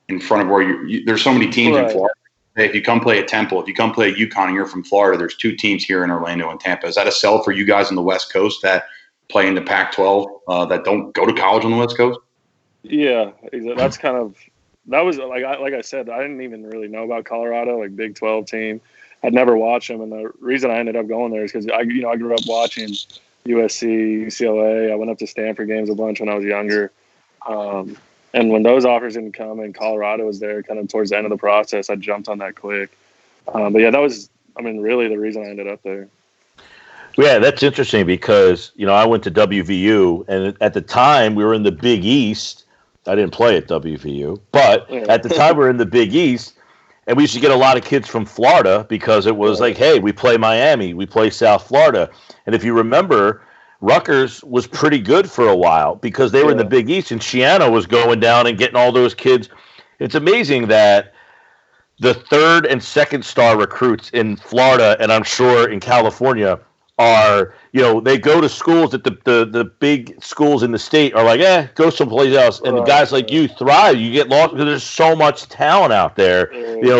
in front of where there's so many teams in Florida. Hey, if you come play at Temple, if you come play at UConn and you're from Florida, there's 2 teams here in Orlando and Tampa. Is that a sell for you guys on the West Coast that play in the Pac-12 that don't go to college on the West Coast? Yeah, that was like I said, I didn't even really know about Colorado, like Big 12 team. I'd never watched them, and the reason I ended up going there is because I grew up watching USC, UCLA. I went up to Stanford games a bunch when I was younger. And when those offers didn't come and Colorado was there kind of towards the end of the process, I jumped on that quick. But yeah, that was, really the reason I ended up there. Yeah, that's interesting because, I went to WVU, and at the time we were in the Big East. I didn't play at WVU, but at the time we were in the Big East, and we used to get a lot of kids from Florida because it was like, hey, we play Miami, we play South Florida. And if you remember, Rutgers was pretty good for a while because they were in the Big East, and Shiano was going down and getting all those kids. It's amazing that the 3rd and 2nd star recruits in Florida, and I'm sure in California, are, they go to schools that the big schools in the state are like, go someplace else. And the guys like you thrive. You get lost because there's so much talent out there.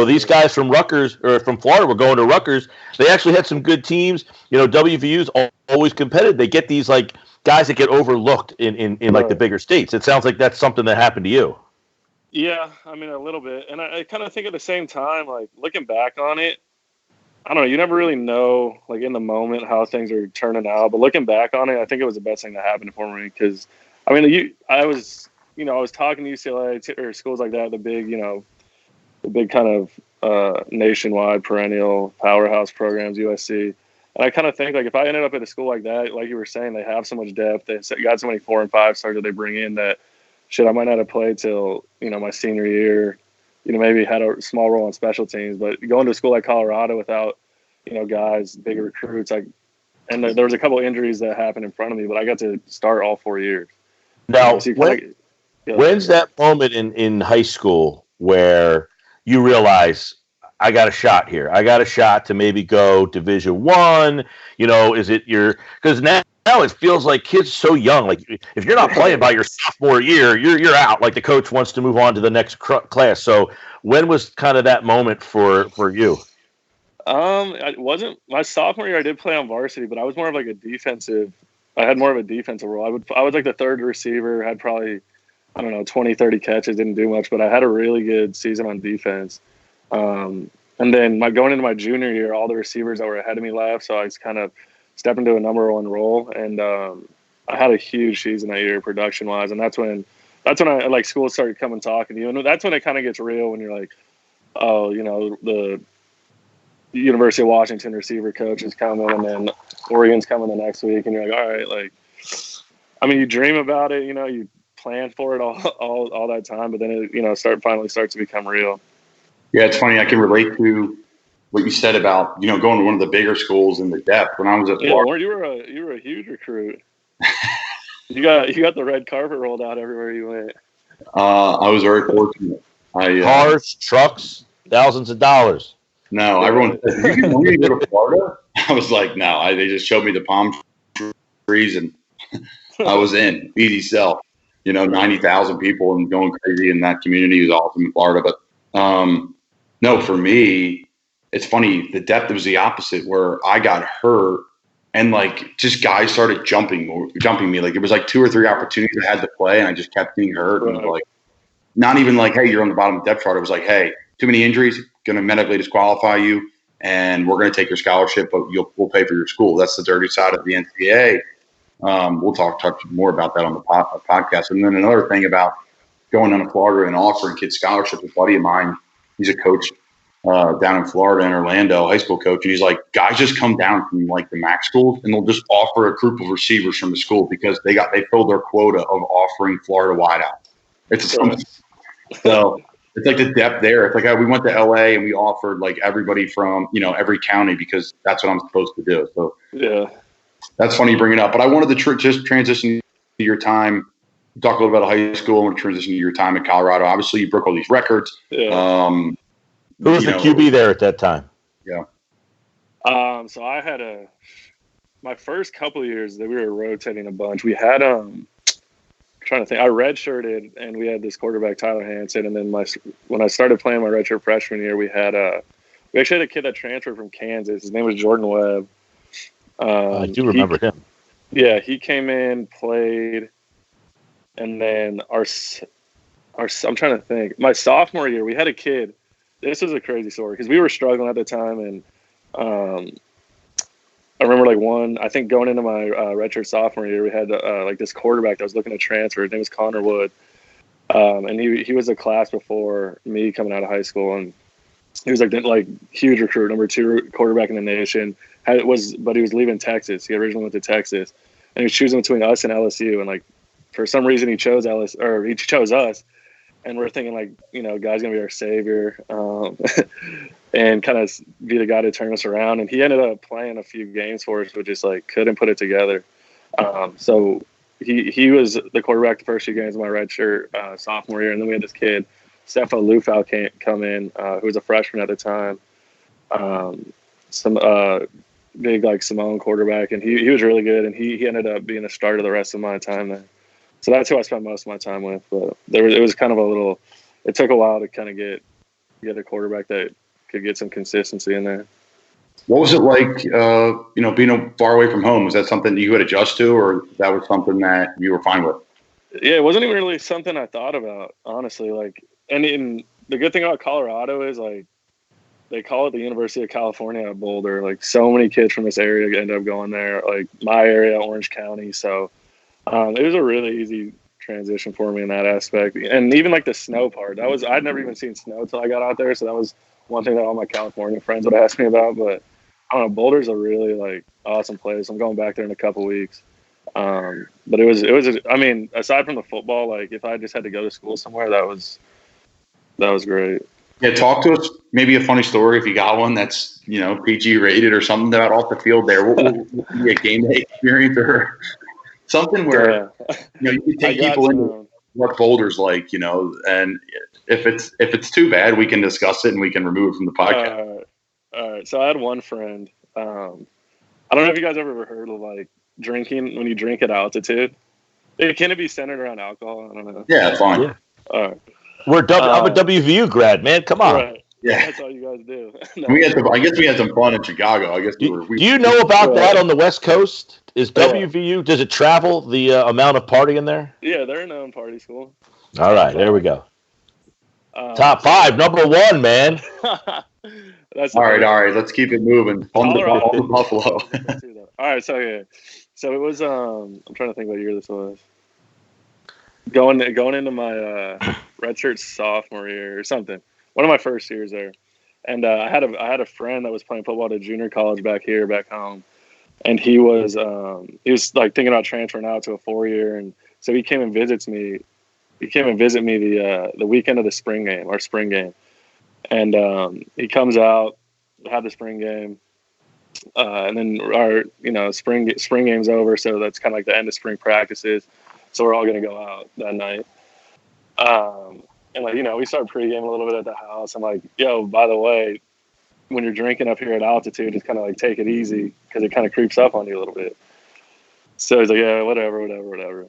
These guys from Rutgers or from Florida were going to Rutgers. They actually had some good teams. WVU's always competitive. They get these like guys that get overlooked in like the bigger states. It sounds like that's something that happened to you. Yeah, a little bit. And I kind of think at the same time, like looking back on it, I don't know. You never really know, like in the moment, how things are turning out. But looking back on it, I think it was the best thing that happened for me because, I was talking to UCLA or schools like that, the big kind of nationwide perennial powerhouse programs, USC. And I kind of think like if I ended up at a school like that, like you were saying, they have so much depth. They got so many 4 and 5 stars that they bring in that shit. I might not have played till my senior year. Maybe had a small role on special teams, but going to a school like Colorado without, guys, big recruits, and there was a couple injuries that happened in front of me, but I got to start all 4 years. Now, when's that moment in high school where you realize I got a shot here? I got a shot to maybe go Division I. Is it because now it feels like kids so young. Like if you're not playing by your sophomore year, you're out. Like the coach wants to move on to the next class. So when was kind of that moment for you? It wasn't my sophomore year. I did play on varsity, but I was more of like I had more of a defensive role. I was like the 3rd receiver. Had probably 20, 30 catches. Didn't do much, but I had a really good season on defense. And then going into my junior year, all the receivers that were ahead of me left, so I was kind of step into a number 1 role, and I had a huge season that year production wise, and that's when I like schools started coming talking to you, and that's when it kind of gets real when you're like, oh, the University of Washington receiver coach is coming, and then Oregon's coming the next week, and you're like, all right, like, I mean, you dream about it, you know, you plan for it all that time, but then it, you know, finally starts to become real. Yeah, it's funny. I can relate to what you said about, you know, going to one of the bigger schools in the depth. When I was at Florida, you were a huge recruit. you got the red carpet rolled out everywhere you went. I was very fortunate. Cars, trucks, thousands of dollars. No, everyone said, "Did you get money to go to Florida?" I was like, "No." They just showed me the palm trees, and I was in. Easy sell. You know, 90,000 people and going crazy in that community was awesome in Florida. But no, for me, it's funny. The depth was the opposite, where I got hurt, and like just guys started jumping me. Like it was like 2 or 3 opportunities I had to play, and I just kept getting hurt. And like, not even like, hey, you're on the bottom of the depth chart. It was like, hey, too many injuries, going to medically disqualify you, and we're going to take your scholarship, but we'll pay for your school. That's the dirty side of the NCAA. We'll talk more about that on the podcast. And then another thing about going down to Florida and offering kids scholarships. A buddy of mine, he's a coach down in Florida in Orlando, high school coach, and he's like, guys just come down from like the MAC schools and they'll just offer a group of receivers from the school because they filled their quota of offering Florida wideouts. So it's like the depth there. It's like we went to LA and we offered like everybody from, you know, every county because that's what I'm supposed to do. So yeah, that's funny you bring it up. But I wanted to just transition to your time. Talk a little bit about high school. I want to transition to your time in Colorado. Obviously, you broke all these records. Yeah. Who was the QB there at that time? Yeah. So I had my first couple of years that we were rotating a bunch. We had trying to think. I redshirted, and we had this quarterback Tyler Hansen, and then when I started playing my redshirt freshman year, we actually had a kid that transferred from Kansas. His name was Jordan Webb. I do remember him. Yeah, he came in, played, and then our I'm trying to think. My sophomore year, we had a kid. This is a crazy story because we were struggling at the time, and I remember I think going into my redshirt sophomore year, we had like this quarterback that was looking to transfer. His name was Connor Wood, and he was a class before me coming out of high school, and he was like huge recruit, number 2 quarterback in the nation. But he was leaving Texas. He originally went to Texas, and he was choosing between us and LSU, and like for some reason he chose us. And we're thinking like, you know, guy's gonna be our savior, and kind of be the guy to turn us around. And he ended up playing a few games for us, but just like couldn't put it together. So he was the quarterback the first few games of my redshirt sophomore year, and then we had this kid, Stefan Lufau, come in, who was a freshman at the time. Some big like Simone quarterback, and he was really good, and he ended up being a starter the rest of my time there. So that's who I spent most of my time with. But it was kind of it took a while to kind of get a quarterback that could get some consistency in there. What was it like, being far away from home? Was that something you would adjust to, or that was something that you were fine with? Yeah, it wasn't even really something I thought about, honestly. Like, and the good thing about Colorado is like they call it the University of California at Boulder. Like, so many kids from this area end up going there. Like my area, Orange County. So it was a really easy transition for me in that aspect. And even like the snow part, I'd never even seen snow until I got out there. So that was one thing that all my California friends would ask me about. But I don't know, Boulder's a really like awesome place. I'm going back there in a couple weeks. But it was I mean, aside from the football, like if I just had to go to school somewhere, that was great. Yeah, talk to us. Maybe a funny story if you got one that's, you know, PG rated or something about off the field there. What would be a game day experience or something where you can take people into what Boulder's like, you know, and if it's too bad, we can discuss it and we can remove it from the podcast. All right. So I had one friend. I don't know if you guys ever heard of like drinking when you drink at altitude. Can it be centered around alcohol? I don't know. Yeah, fine. Yeah. All right. I'm a WVU grad, man. Come on. Right. Yeah, that's all you guys do. No. I guess we had some fun in Chicago. I guess do you know about that on the West Coast? Is WVU, does it travel the amount of partying there? Yeah, they're a known party school. All right, there we go. Top 5, number 1, man. That's all right. Let's keep it moving. On the Buffalo. All right, so it was. I'm trying to think what year this was. Going into my redshirt sophomore year or something. One of my first years there, and I had a friend that was playing football at a junior college back home, and he was like thinking about transferring out to a 4-year, and so he came and visits me. He came and visit me the weekend of the spring game, our spring game, and he comes out, have the spring game, and then our spring game's over, so that's kind of like the end of spring practices. So we're all gonna go out that night, and like we start pregame a little bit at the house. I'm like, yo, by the way, when you're drinking up here at altitude, just kind of like take it easy because it kind of creeps up on you a little bit. So he's like, yeah, whatever.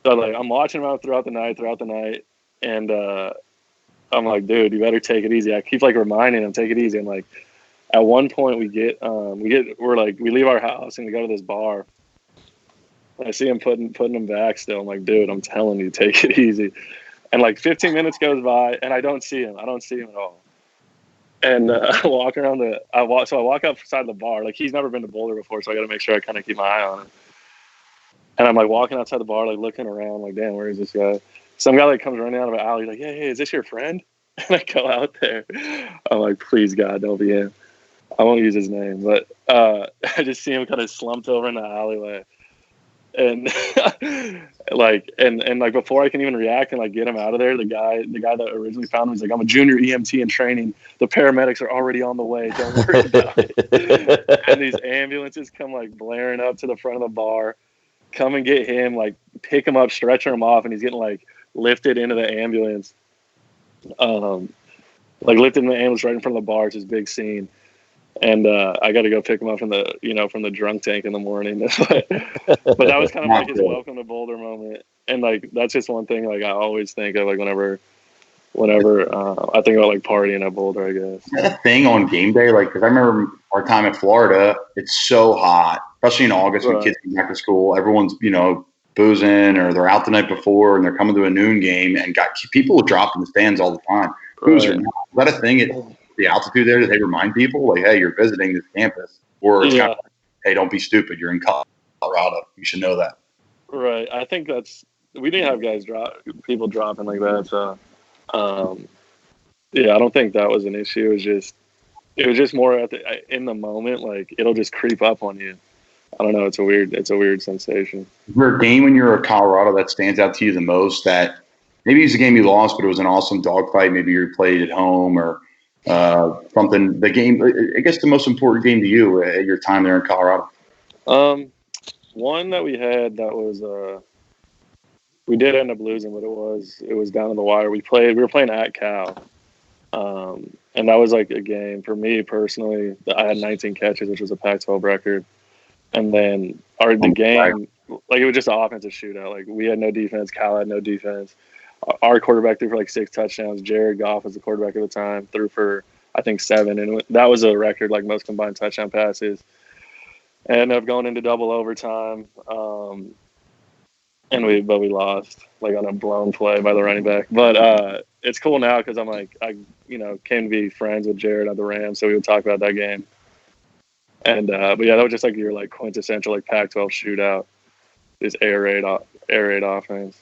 So like I'm watching him out throughout the night, and I'm like, dude, you better take it easy. I keep like reminding him, take it easy. And like at one point we leave our house and we go to this bar. I see him putting them back still. I'm like, dude, I'm telling you, take it easy. And like 15 minutes goes by and I don't see him. I don't see him at all. And I walk outside the bar. Like he's never been to Boulder before, so I got to make sure I kind of keep my eye on him. And I'm like walking outside the bar, like looking around, like, damn, where is this guy? Some guy like comes running out of an alley, like, hey, is this your friend? And I go out there. I'm like, please God, don't be him. I won't use his name, but I just see him kind of slumped over in the alleyway. And like before I can even react and like get him out of there, the guy that originally found him is like, I'm a junior EMT in training. The paramedics are already on the way. Don't worry about it. And these ambulances come like blaring up to the front of the bar, come and get him, like pick him up, stretcher him off, and he's getting like lifted into the ambulance. Like lifted in the ambulance right in front of the bar. It's this big scene. And I got to go pick him up from the drunk tank in the morning. But that was kind of like his welcome to Boulder moment. And like that's just one thing like I always think of like whenever I think about like partying at Boulder, I guess. Is that a thing on game day? Like, because I remember our time in Florida, it's so hot, especially in August when kids come back to school. Everyone's boozing or they're out the night before and they're coming to a noon game and got people will drop in the stands all the time. Boozer, is that a thing? The altitude there, that they remind people like, hey, you're visiting this campus, or it's kind of like, hey, don't be stupid, you're in Colorado, you should know that. Right. I think we didn't have people dropping like that, so I don't think that was an issue. It was just more in the moment, like it'll just creep up on you. I don't know, it's a weird sensation. Is there a game when you're at Colorado that stands out to you the most, that maybe it's a game you lost but it was an awesome dogfight, maybe you played at home or something, the game, I guess the most important game to you at your time there in Colorado? One that we had that was, we did end up losing, but it was down to the wire. We were playing at Cal. And that was like a game for me personally. I had 19 catches, which was a Pac-12 record. And then the game, like it was just an offensive shootout. Like we had no defense. Cal had no defense. Our quarterback threw for like 6 touchdowns. Jared Goff was the quarterback at the time, threw for, I think, 7. And that was a record, like most combined touchdown passes. And ended up going into double overtime. But we lost, like on a blown play by the running back. But it's cool now because I'm like, I came to be friends with Jared at the Rams, so we would talk about that game. And but yeah, that was just like your like quintessential like Pac-12 shootout, this air raid offense.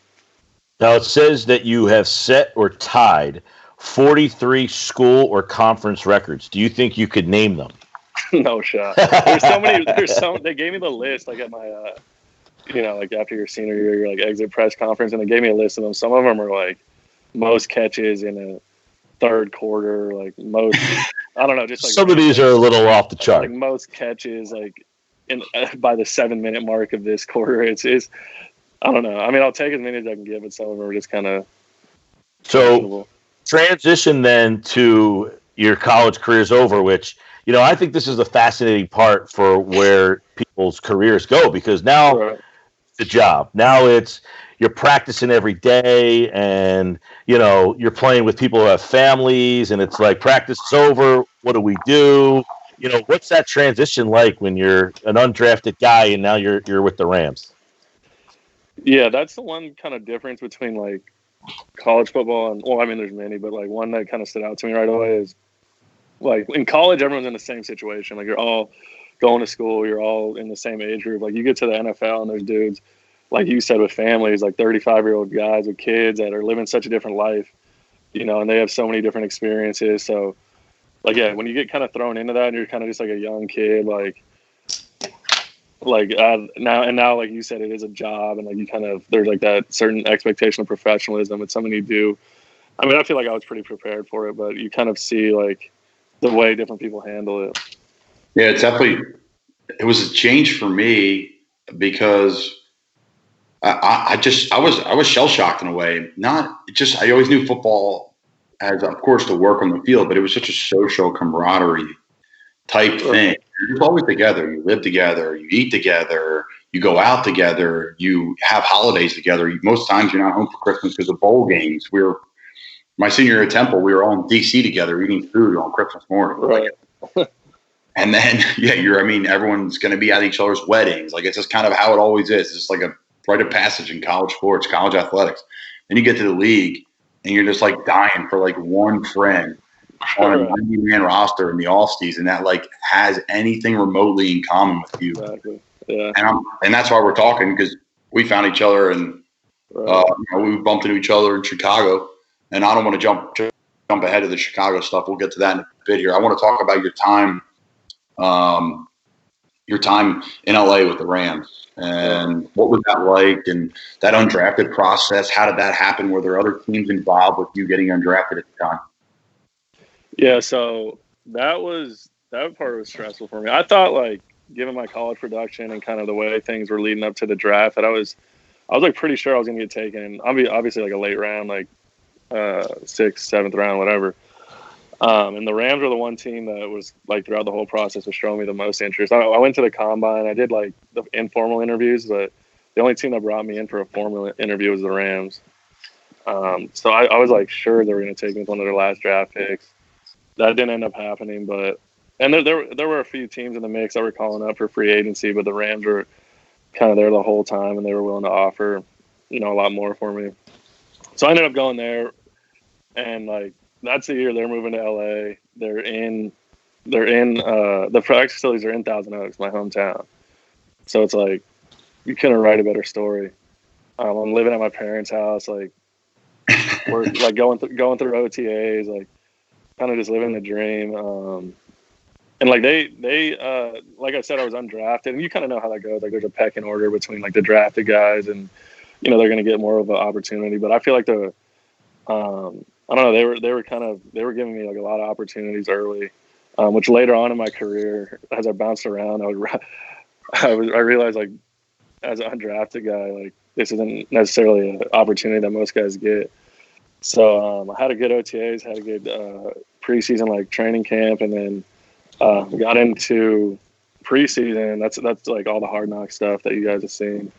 Now, it says that you have set or tied 43 school or conference records. Do you think you could name them? No shot. There's so many. They gave me the list like at my, like after your senior year, your like exit press conference, and they gave me a list of them. Some of them are like most catches in a third quarter, like most. I don't know. Just like some of these are a little off the chart. Like most catches, like by the 7-minute mark of this quarter, it's. I don't know. I mean, I'll take as many as I can get, but some of them are just kind of. So, transition then to your college career's over, which, I think this is the fascinating part for where people's careers go, because now the job. Now you're practicing every day and, you're playing with people who have families and it's like practice is over. What do we do? What's that transition like when you're an undrafted guy and now you're with the Rams? Yeah, that's the one kind of difference between like college football and, well, I mean, there's many, but like one that kind of stood out to me right away is like in college, everyone's in the same situation. Like you're all going to school, you're all in the same age group. Like you get to the NFL and there's dudes, like you said, with families, like 35-year-old guys with kids that are living such a different life, and they have so many different experiences. So like, yeah, when you get kind of thrown into that and you're kind of just like a young kid, like like now, like you said, it is a job, and like you kind of there's like that certain expectation of professionalism. It's something you do. I mean, I feel like I was pretty prepared for it, but you kind of see like the way different people handle it. Yeah, it was a change for me because I was shell shocked in a way. I always knew football as, of course, the work on the field, but it was such a social camaraderie type thing. You're just always together. You live together. You eat together. You go out together. You have holidays together. Most times you're not home for Christmas because of bowl games. My senior year at Temple, we were all in D.C. together eating food on Christmas morning. Right. And then, everyone's going to be at each other's weddings. Like, it's just kind of how it always is. It's just like a rite of passage in college sports, college athletics. Then you get to the league, and you're just, like, dying for, like, one friend on a 90-man roster in the offseason that, like, has anything remotely in common with you. Exactly. Yeah. And that's why we're talking, because we found each other and we bumped into each other in Chicago. And I don't want to jump ahead of the Chicago stuff. We'll get to that in a bit here. I want to talk about your time in LA with the Rams, and what was that like, and that undrafted process. How did that happen? Were there other teams involved with you getting undrafted at the time? Yeah, so that part was stressful for me. I thought, like, given my college production and kind of the way things were leading up to the draft, that I was like pretty sure I was going to get taken. Obviously like a late round, like 6th, 7th round, whatever. And the Rams were the one team that was, like, throughout the whole process was showing me the most interest. I went to the combine. I did, like, the informal interviews, but the only team that brought me in for a formal interview was the Rams. So I was, like, sure they were going to take me with one of their last draft picks. That didn't end up happening, and there were a few teams in the mix that were calling up for free agency, but the Rams were kind of there the whole time, and they were willing to offer, a lot more for me. So I ended up going there, and, like, that's the year they're moving to LA. They're in the practice facilities are in Thousand Oaks, my hometown. So it's like you couldn't write a better story. I'm living at my parents' house, like we're like going through OTAs, like kind of just living the dream. And like they like I said, I was undrafted, and you kind of know how that goes. Like there's a pecking order between like the drafted guys, and they're going to get more of an opportunity. But I feel like I don't know. They were giving me like a lot of opportunities early, which later on in my career, as I bounced around, I realized, like, as an undrafted guy, like this isn't necessarily an opportunity that most guys get. So I had a good OTAs, had a good preseason like training camp, and then got into preseason. That's like all the hard knock stuff that you guys have seen.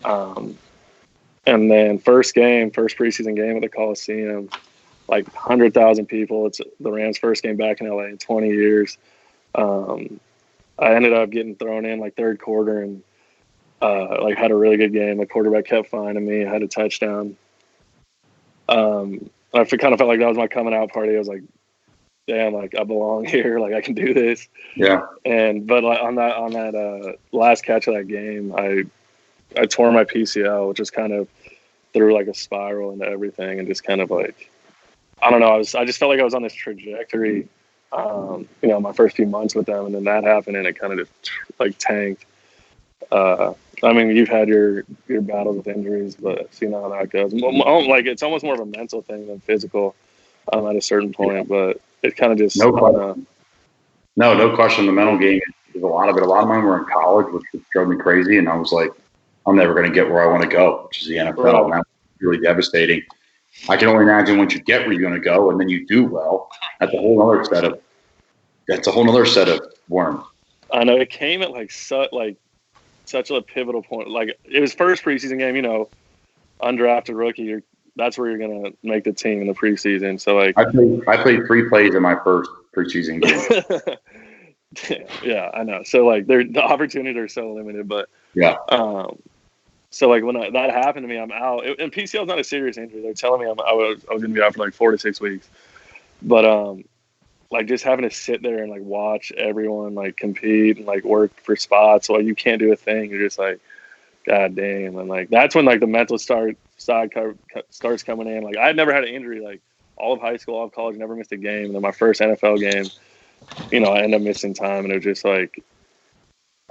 And then first preseason game at the Coliseum. Like 100,000 people. It's the Rams' first game back in LA in 20 years. I ended up getting thrown in like third quarter and like had a really good game. The quarterback kept finding me. I had a touchdown. I kind of felt like that was my coming out party. I was like, damn, like I belong here. Like I can do this. Yeah. But like on that last catch of that game, I tore my PCL, which just kind of threw like a spiral into everything, and just kind of like, I don't know. I just felt like I was on this trajectory, my first few months with them, and then that happened, and it kind of just like tanked. I mean, you've had your battles with injuries, but see how that goes. Like it's almost more of a mental thing than physical at a certain point, but it kind of just no question. The mental game is a lot of it. A lot of mine were in college, which drove me crazy, and I was like, I'm never going to get where I want to go, which is the NFL. Right. And that was really devastating. I can only imagine once you get where you're going to go and then you do well, that's a whole other set of worms. I know it came at like such a pivotal point. Like it was first preseason game, undrafted rookie. That's where you're going to make the team in the preseason. So like I played 3 plays in my first preseason game. Yeah, I know. So like the opportunities are so limited, but yeah. So like when that happened to me, I'm out. And PCL is not a serious injury. They're telling me I was going to be out for like 4 to 6 weeks. But like just having to sit there and like watch everyone like compete and like work for spots while you can't do a thing. You're just like, God damn. And like that's when like the mental side starts coming in. Like I had never had an injury like all of high school, all of college, never missed a game. And then my first NFL game, I ended up missing time, and it was just like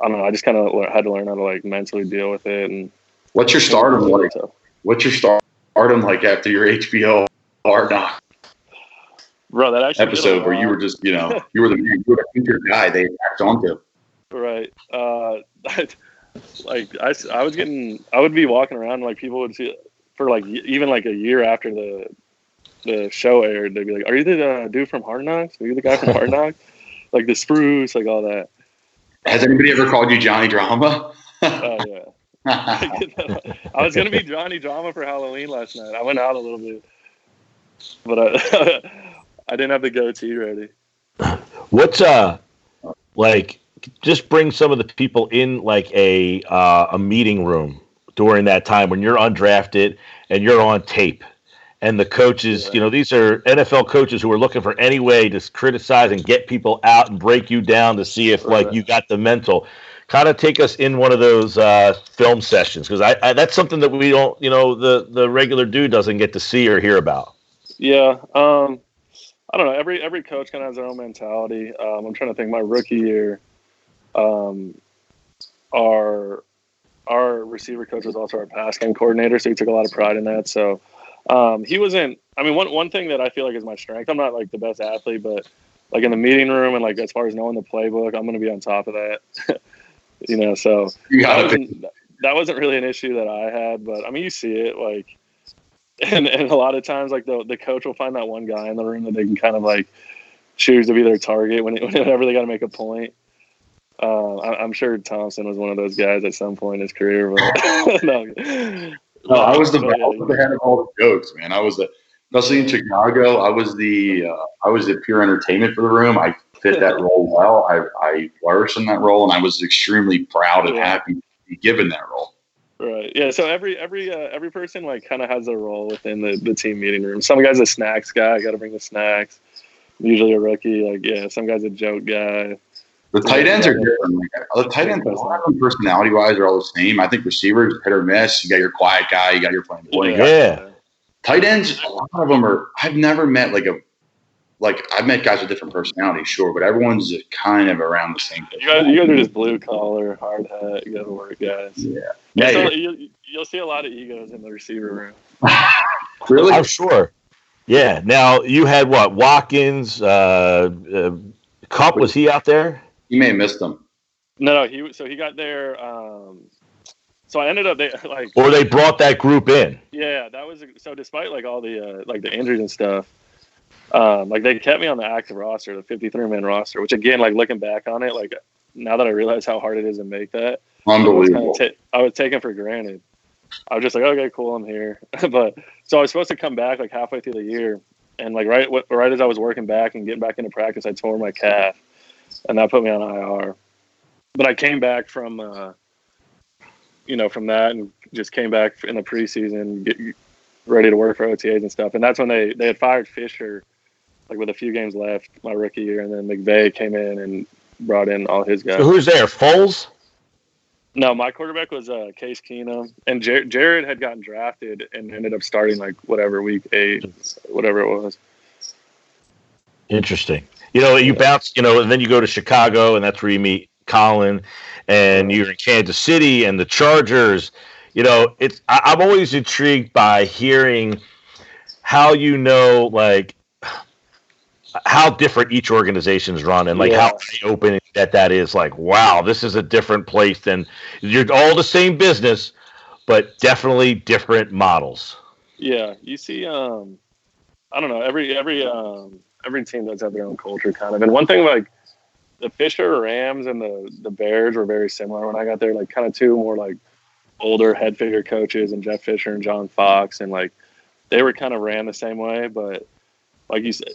I don't know. I just kind of had to learn how to like mentally deal with it. And what's your stardom like? What's your stardom like after your HBO Hard Knocks Bro, that actually episode where you were just, you were the man, you were the featured guy they attached onto? Right. Like I would be walking around and like people would see for like even like a year after the show aired, they'd be like, "Are you the dude from Hard Knocks? Are you the guy from Hard Knocks?" Like the Spruce, like all that. Has anybody ever called you Johnny Drama? Oh yeah. I was gonna be Johnny Drama for Halloween last night. I went out a little bit, but I didn't have the goatee ready. What's like? Just bring some of the people in like a meeting room during that time when you're undrafted and you're on tape. And the coaches, these are NFL coaches who are looking for any way to criticize and get people out and break you down to see if like you got the mental. Kind of take us in one of those film sessions, because I that's something that we don't, the regular dude doesn't get to see or hear about. Yeah, I don't know. Every coach kind of has their own mentality. I'm trying to think. My rookie year, our receiver coach was also our pass game coordinator, so he took a lot of pride in that. So he wasn't. I mean, one thing that I feel like is my strength. I'm not like the best athlete, but like in the meeting room and like as far as knowing the playbook, I'm going to be on top of that. So that wasn't really an issue that I had. But I mean, you see it like, and a lot of times like the coach will find that one guy in the room that they can kind of like choose to be their target whenever they got to make a point. I'm sure Thompson was one of those guys at some point in his career, but no, I was the head of all the jokes, man. Especially in Chicago, I was the pure entertainment for the room. I fit that role well. I flourished in that role, and I was extremely proud and happy to be given that role. Right. Yeah. So every person like kind of has their role within the team meeting room. Some guy's a snacks guy. Got to bring the snacks. Usually a rookie. Like some guy's a joke guy. The tight ends are different. The tight ends, a lot of them personality-wise are all the same. I think receivers, hit or miss. You got your quiet guy. You got your flamboyant guy. Yeah. Tight ends, a lot of them are. I've never met I've met guys with different personalities, sure, but everyone's just kind of around the same thing. You guys are just blue collar, hard hat. You got to work, guys. Yeah. You'll see a lot of egos in the receiver room. Really? I'm sure. Yeah. Now you had what? Watkins, Cup. Was he out there? You may have missed them. No. He got there. So I ended up or they brought that group in. Yeah, that was so. Despite like all the the injuries and stuff, like they kept me on the active roster, the 53-man roster. Which again, like looking back on it, like now that I realize how hard it is to make that, unbelievable. I was taken for granted. I was just like, okay, cool, I'm here. But so I was supposed to come back like halfway through the year, and like right as I was working back and getting back into practice, I tore my calf. And that put me on IR. But I came back from, from that and just came back in the preseason, ready to work for OTAs and stuff. And that's when they had fired Fisher, like with a few games left, my rookie year. And then McVay came in and brought in all his guys. So who's there? Foles? No, my quarterback was Case Keenum. And Jared had gotten drafted and ended up starting like week 8, whatever it was. Interesting. You bounce, and then you go to Chicago, and that's where you meet Colin, and you're in Kansas City and the Chargers. I'm always intrigued by hearing how like how different each organization's run and like how eye-opening that is. Like, wow, this is a different place than you're all the same business, but definitely different models. Yeah, you see, I don't know, every team does have their own culture, kind of. And one thing, like the Fisher Rams and the Bears were very similar when I got there. Like, kind of two more like older head figure coaches, and Jeff Fisher and John Fox, and like they were kind of ran the same way. But like you said,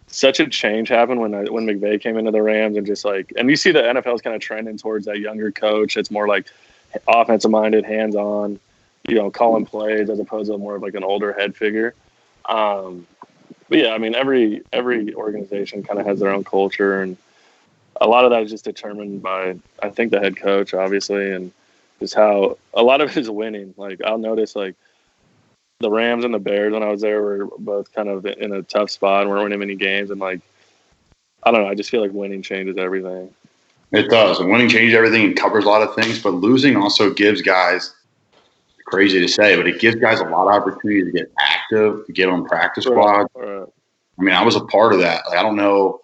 such a change happened when McVay came into the Rams, and just like, and you see the NFL is kind of trending towards that younger coach. It's more like offensive minded, hands on, calling plays as opposed to more of like an older head figure. But yeah, I mean, every organization kind of has their own culture, and a lot of that is just determined by, I think, the head coach, obviously, and just how a lot of it is winning. Like, I'll notice, like, the Rams and the Bears when I was there were both kind of in a tough spot and weren't winning many games, and like, I don't know, I just feel like winning changes everything. It does. And winning changes everything and covers a lot of things, but losing also gives guys, crazy to say, but it gives guys a lot of opportunity to get active, to get on practice squad. Right. I mean, I was a part of that. Like, I don't know.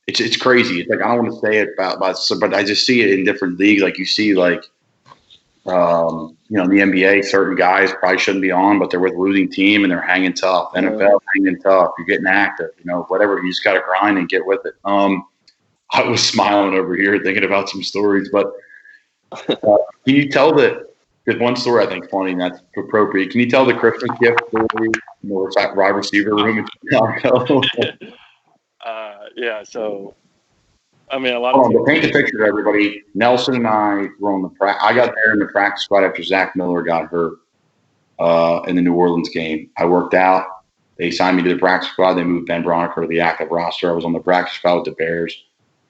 It's crazy. It's like, I don't want to say it about, but I just see it in different leagues. Like you see, like, in the NBA, certain guys probably shouldn't be on, but they're with a losing team and they're hanging tough. NFL hanging tough. You're getting active. Whatever. You just got to grind and get with it. I was smiling over here thinking about some stories, but can you tell that? There's one story I think funny and that's appropriate. Can you tell the Christmas gift story in the wide receiver room in Chicago? Yeah. So, I mean, a lot of to paint the picture to everybody, Nelson and I were on I got there in the practice squad after Zach Miller got hurt in the New Orleans game. I worked out. They signed me to the practice squad. They moved Ben Broniker to the active roster. I was on the practice squad with the Bears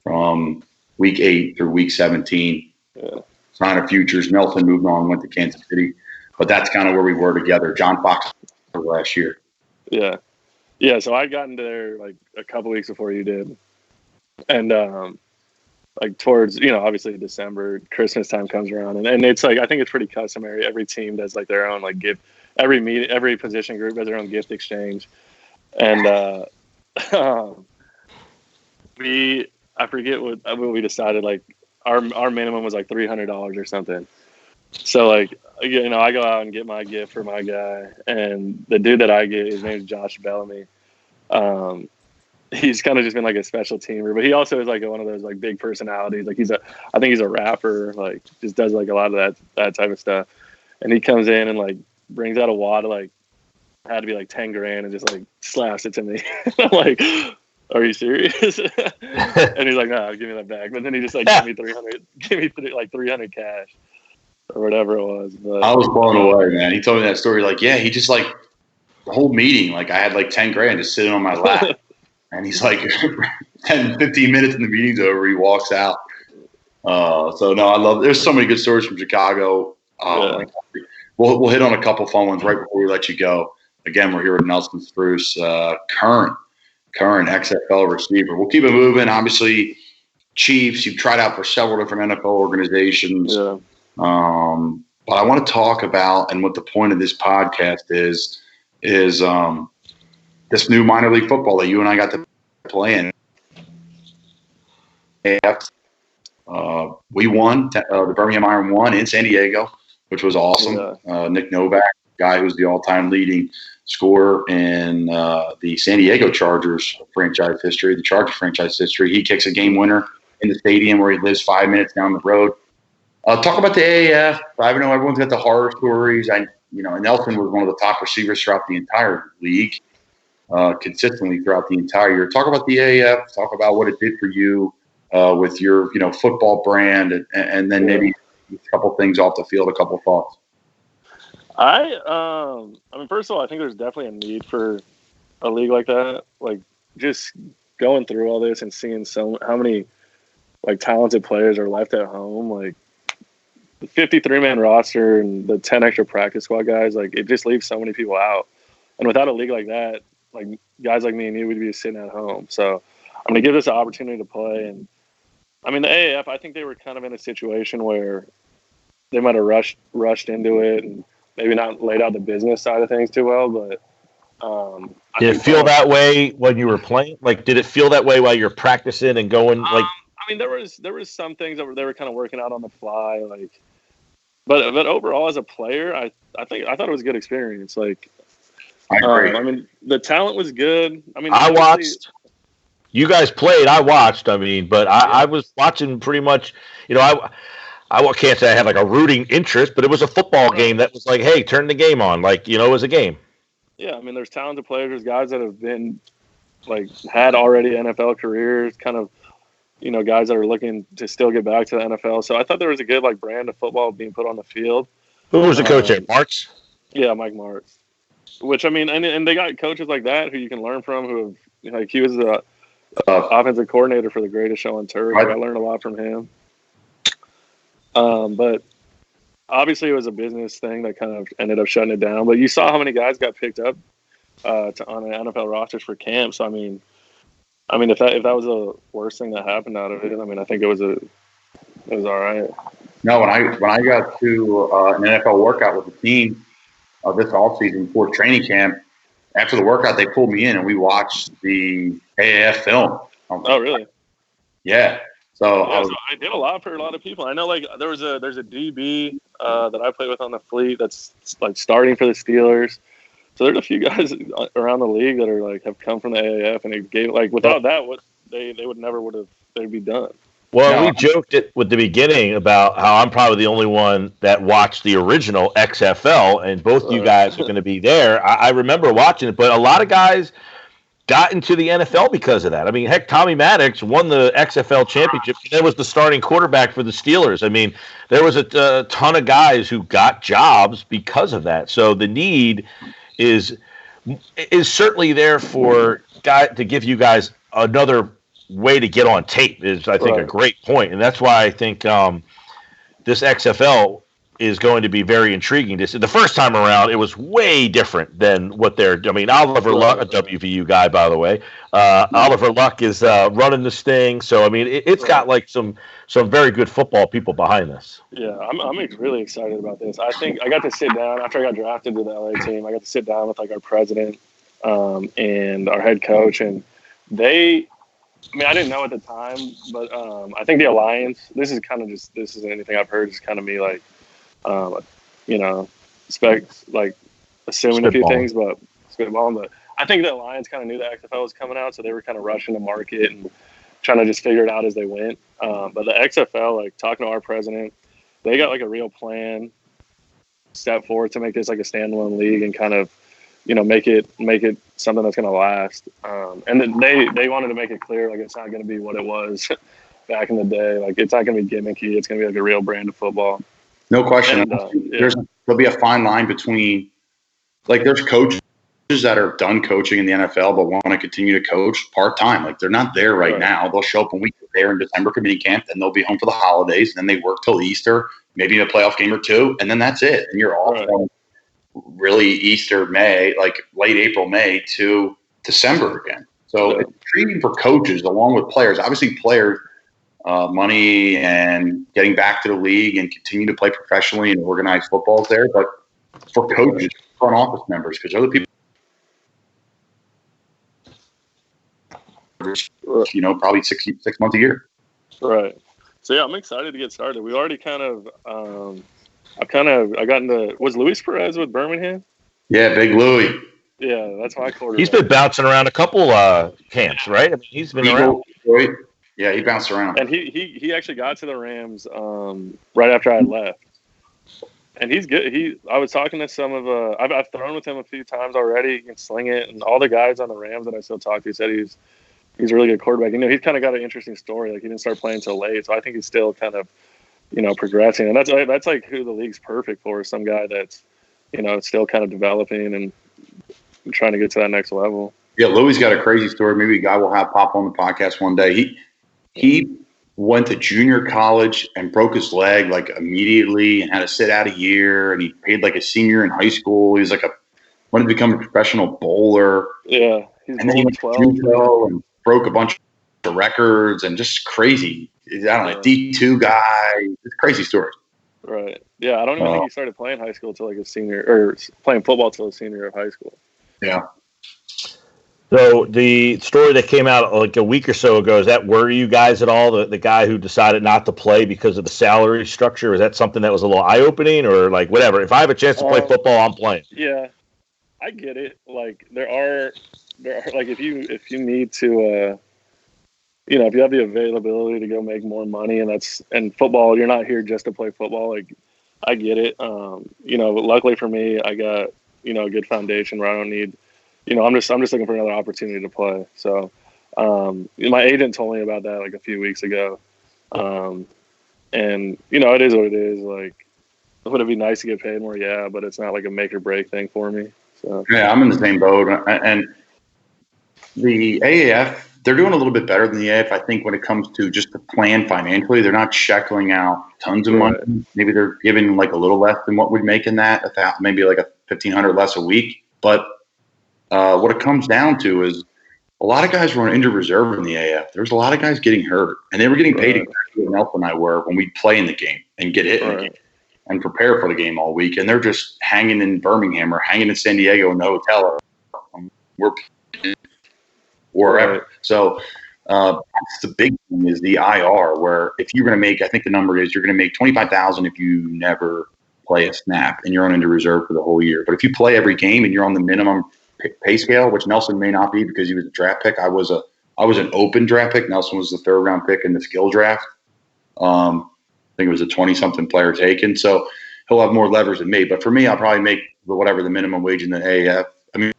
from week 8 through week 17. Yeah. Signed futures. Nelson moved on, went to Kansas City. But that's kind of where we were together. John Fox last year. Yeah. Yeah, so I got into there like a couple weeks before you did. And like towards, obviously December, Christmas time comes around. And it's like, I think it's pretty customary. Every team does like their own like gift. Every position group has their own gift exchange. And I forget what we decided, like our minimum was like $300 or something. So like, I go out and get my gift for my guy, and the dude that I get, his name's Josh Bellamy. He's kind of just been like a special teamer, but he also is like one of those like big personalities. Like I think he's a rapper, like just does like a lot of that type of stuff. And he comes in and like brings out a wad of like, had to be like 10 grand and just like slaps it to me. I'm like, are you serious? And he's like, no, give me that back. But then he just like give me like 300 cash or whatever it was. But I was blown away, man. He told me that story. Like, yeah, he just like the whole meeting, like I had like 10 grand just sitting on my lap. And he's like 10, 15 minutes and the meeting's over. He walks out. So no, there's so many good stories from Chicago. We'll hit on a couple fun ones right before we let you go. Again, we're here with Nelson Spruce, current XFL receiver. We'll keep it moving. Obviously, Chiefs, you've tried out for several different NFL organizations. Yeah. But I want to talk about, and what the point of this podcast is this new minor league football that you and I got to play in. We won. The Birmingham Iron won in San Diego, which was awesome. Yeah. Nick Novak, guy who's the all-time leading scorer in the San Diego Chargers franchise history, the Chargers franchise history. He kicks a game winner in the stadium where he lives 5 minutes down the road. Talk about the AAF. I know everyone's got the horror stories. And Nelson was one of the top receivers throughout the entire league, consistently throughout the entire year. Talk about the AAF. Talk about what it did for you with your, football brand, and then maybe a couple things off the field, a couple thoughts. I mean, first of all, I think there's definitely a need for a league like that. Like, just going through all this and seeing how many like talented players are left at home, like the 53-man roster and the 10 extra practice squad guys, like it just leaves so many people out. And without a league like that, like guys like me and you would be sitting at home. So I'm going to give this an opportunity to play. And I mean, the AAF, I think they were kind of in a situation where they might have rushed into it and maybe not laid out the business side of things too well. But did it feel that way when you were playing? Like, did it feel that way while you're practicing and going? Like, I mean, there was some things that they were kind of working out on the fly, like. But overall, as a player, I thought it was a good experience. Like, I agree. I mean, the talent was good. I mean, I watched. You guys played. I watched. I mean, but I was watching pretty much. I can't say I had like a rooting interest, but it was a football game that was like, hey, turn the game on. Like, it was a game. Yeah, I mean, there's talented players. There's guys that have been like had already NFL careers, kind of. Guys that are looking to still get back to the NFL. So I thought there was a good like brand of football being put on the field. Who was the coach there? Marks? Yeah, Mike Marks. Which, I mean, and they got coaches like that who you can learn from, who have, like, he was the offensive coordinator for the Greatest Show on Turf. I learned a lot from him. But obviously it was a business thing that kind of ended up shutting it down. But you saw how many guys got picked up on an NFL rosters for camp. So, I mean, I mean, if that was the worst thing that happened out of it, I mean, I think it was all right. No, when I got to an NFL workout with the team this offseason before training camp, after the workout they pulled me in and we watched the AAF film. Oh, really? Yeah. So, yeah, so I did a lot for a lot of people. I know, like, there's a DB that I played with on the fleet that's like starting for the Steelers. So there's a few guys around the league that are like have come from the AAF, and it gave like without that, what they would have they'd be done. Well, we joked it with the beginning about how I'm probably the only one that watched the original XFL, and both you guys are going to be there. I remember watching it, but a lot of guys got into the NFL because of that. I mean, heck, Tommy Maddox won the XFL championship. That was the starting quarterback for the Steelers. I mean, there was a ton of guys who got jobs because of that. So the need is certainly there for to give you guys another way to get on tape is, I think, a great point. And that's why I think this XFL is going to be very intriguing. The first time around, it was way different than what Oliver Luck, a WVU guy, by the way. Oliver Luck is running this thing. So, I mean, it's got like some very good football people behind this. Yeah, I'm really excited about this. I think I got to sit down after I got drafted to the LA team. I got to sit down with like our president and our head coach, and I didn't know at the time, but I think the Alliance, this isn't anything I've heard, it's kind of me like, assuming a few things, but spitballing. But I think the Alliance kind of knew the XFL was coming out, so they were kind of rushing to market and trying to just figure it out as they went. But the XFL, like talking to our president, they got like a real plan, step forward to make this like a standalone league and kind of, make it something that's going to last. And then they wanted to make it clear, like it's not going to be what it was back in the day. Like it's not going to be gimmicky. It's going to be like a real brand of football. No question. There'll be a fine line between, like, there's coaches that are done coaching in the NFL but want to continue to coach part-time. Like, they're not there right now. They'll show up when we get there in December for mini camp, and they'll be home for the holidays, and then they work till Easter, maybe a playoff game or two, and then that's it. And you're off from really Easter, May, like late April, May to December again. So it's intriguing for coaches along with players. Obviously, players – money and getting back to the league and continue to play professionally and organize footballs there. But for coaches, front office members, because other people, probably 6 months a year. Right. So yeah, I'm excited to get started. We already kind of, I got into, was Luis Perez with Birmingham? Yeah, Big Louie. Yeah, that's my quarterback. He's been bouncing around a couple camps, right? I mean, he's been around. Yeah, he bounced around. And he actually got to the Rams right after I left. And he's good. I was talking to some of I've thrown with him a few times already. He can sling it. And all the guys on the Rams that I still talk to said he's a really good quarterback. He's kind of got an interesting story. Like, he didn't start playing till late. So I think he's still kind of, progressing. And that's like who the league's perfect for, some guy that's, still kind of developing and trying to get to that next level. Yeah, Louie's got a crazy story. Maybe a guy will have pop on the podcast one day. He went to junior college and broke his leg like immediately and had to sit out a year. And he paid like a senior in high school. He was like wanted to become a professional bowler. Yeah, and then he went to judo and broke a bunch of records and just crazy. D2 guy. It's a crazy story. Right. Yeah, I don't even think he started playing high school until like a senior, or playing football till a senior of high school. Yeah. So the story that came out like a week or so ago, is that worry you guys at all? The guy who decided not to play because of the salary structure, is that something that was a little eye-opening, or like whatever? If I have a chance to play football, I'm playing. Yeah, I get it. Like there are like if you need to, if you have the availability to go make more money, and football, you're not here just to play football. Like I get it. Luckily for me, I got a good foundation where I don't need. I'm just looking for another opportunity to play. So, my agent told me about that like a few weeks ago. And it is what it is. Like, would it be nice to get paid more? Yeah, but it's not like a make or break thing for me. So yeah, I'm in the same boat. And the AAF, they're doing a little bit better than the AF. I think when it comes to just the plan financially, they're not sheckling out tons of money. Maybe they're giving like a little less than what we'd make in that, maybe like a $1,500 less a week. But what it comes down to is a lot of guys were on injured reserve in the AF. There was a lot of guys getting hurt, and they were getting paid exactly what Nelson and I were when we'd play in the game and get hit in the game and prepare for the game all week. And they're just hanging in Birmingham or hanging in San Diego in the hotel or wherever. Right. So that's the big thing is the IR, where if you're going to make, I think the number is you're going to make $25,000 if you never play a snap and you're on into reserve for the whole year. But if you play every game and you're on the minimum pay scale, which Nelson may not be because he was a draft pick. I was an open draft pick. Nelson was the 3rd round pick in the skill draft. I think it was a 20-something player taken. So he'll have more levers than me. But for me, I'll probably make whatever the minimum wage in the AAF. I mean,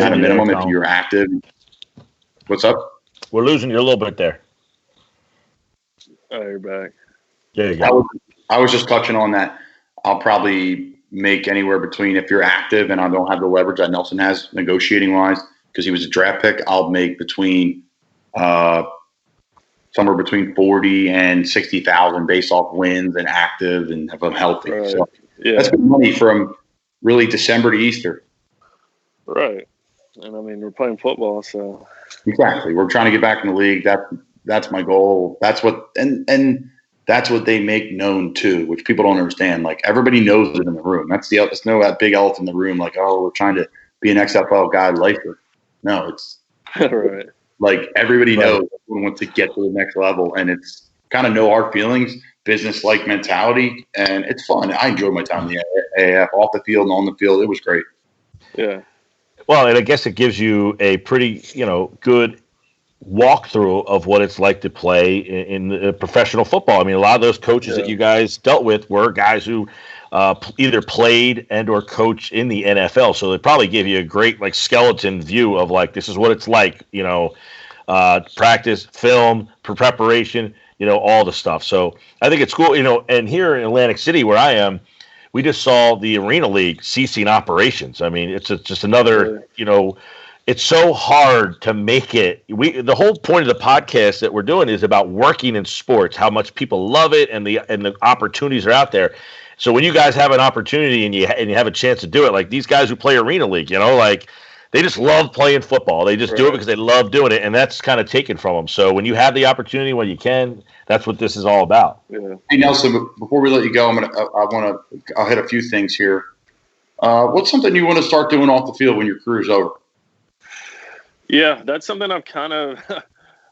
at a minimum, if you're active. What's up? We're losing you a little bit there. Oh, you're back. There you go. I was just touching on that. I'll probably make anywhere between, if you're active and I don't have the leverage that Nelson has negotiating wise, because he was a draft pick, I'll make between somewhere between 40 and 60,000 based off wins and active and if I'm healthy. Right. So that's good money from really December to Easter. Right. And I mean, we're playing football, so exactly. We're trying to get back in the league. That's my goal. That's what and that's what they make known too, which people don't understand. Like everybody knows it in the room. That's no that big elephant in the room. Like, oh, we're trying to be an XFL guy lifer. No, it's right. Like everybody knows we want to get to the next level, and it's kind of no hard feelings, business-like mentality, and it's fun. I enjoyed my time in the AAF, off the field and on the field. It was great. Yeah. Well, and I guess it gives you a pretty, good walkthrough of what it's like to play in professional football. I mean, a lot of those coaches that you guys dealt with were guys who either played and or coached in the NFL. So they probably give you a great skeleton view of this is what it's like, practice, film, preparation, all the stuff. So I think it's cool, and here in Atlantic City where I am, we just saw the Arena League ceasing operations. I mean, it's just another, it's so hard to make it. The whole point of the podcast that we're doing is about working in sports, how much people love it, and the opportunities are out there. So when you guys have an opportunity and you have a chance to do it, like these guys who play Arena League, they just love playing football. They just do it because they love doing it, and that's kind of taken from them. So when you have the opportunity, when you can, that's what this is all about. Yeah. Hey Nelson, before we let you go, I'll hit a few things here. What's something you want to start doing off the field when your career's over? Yeah, that's something I've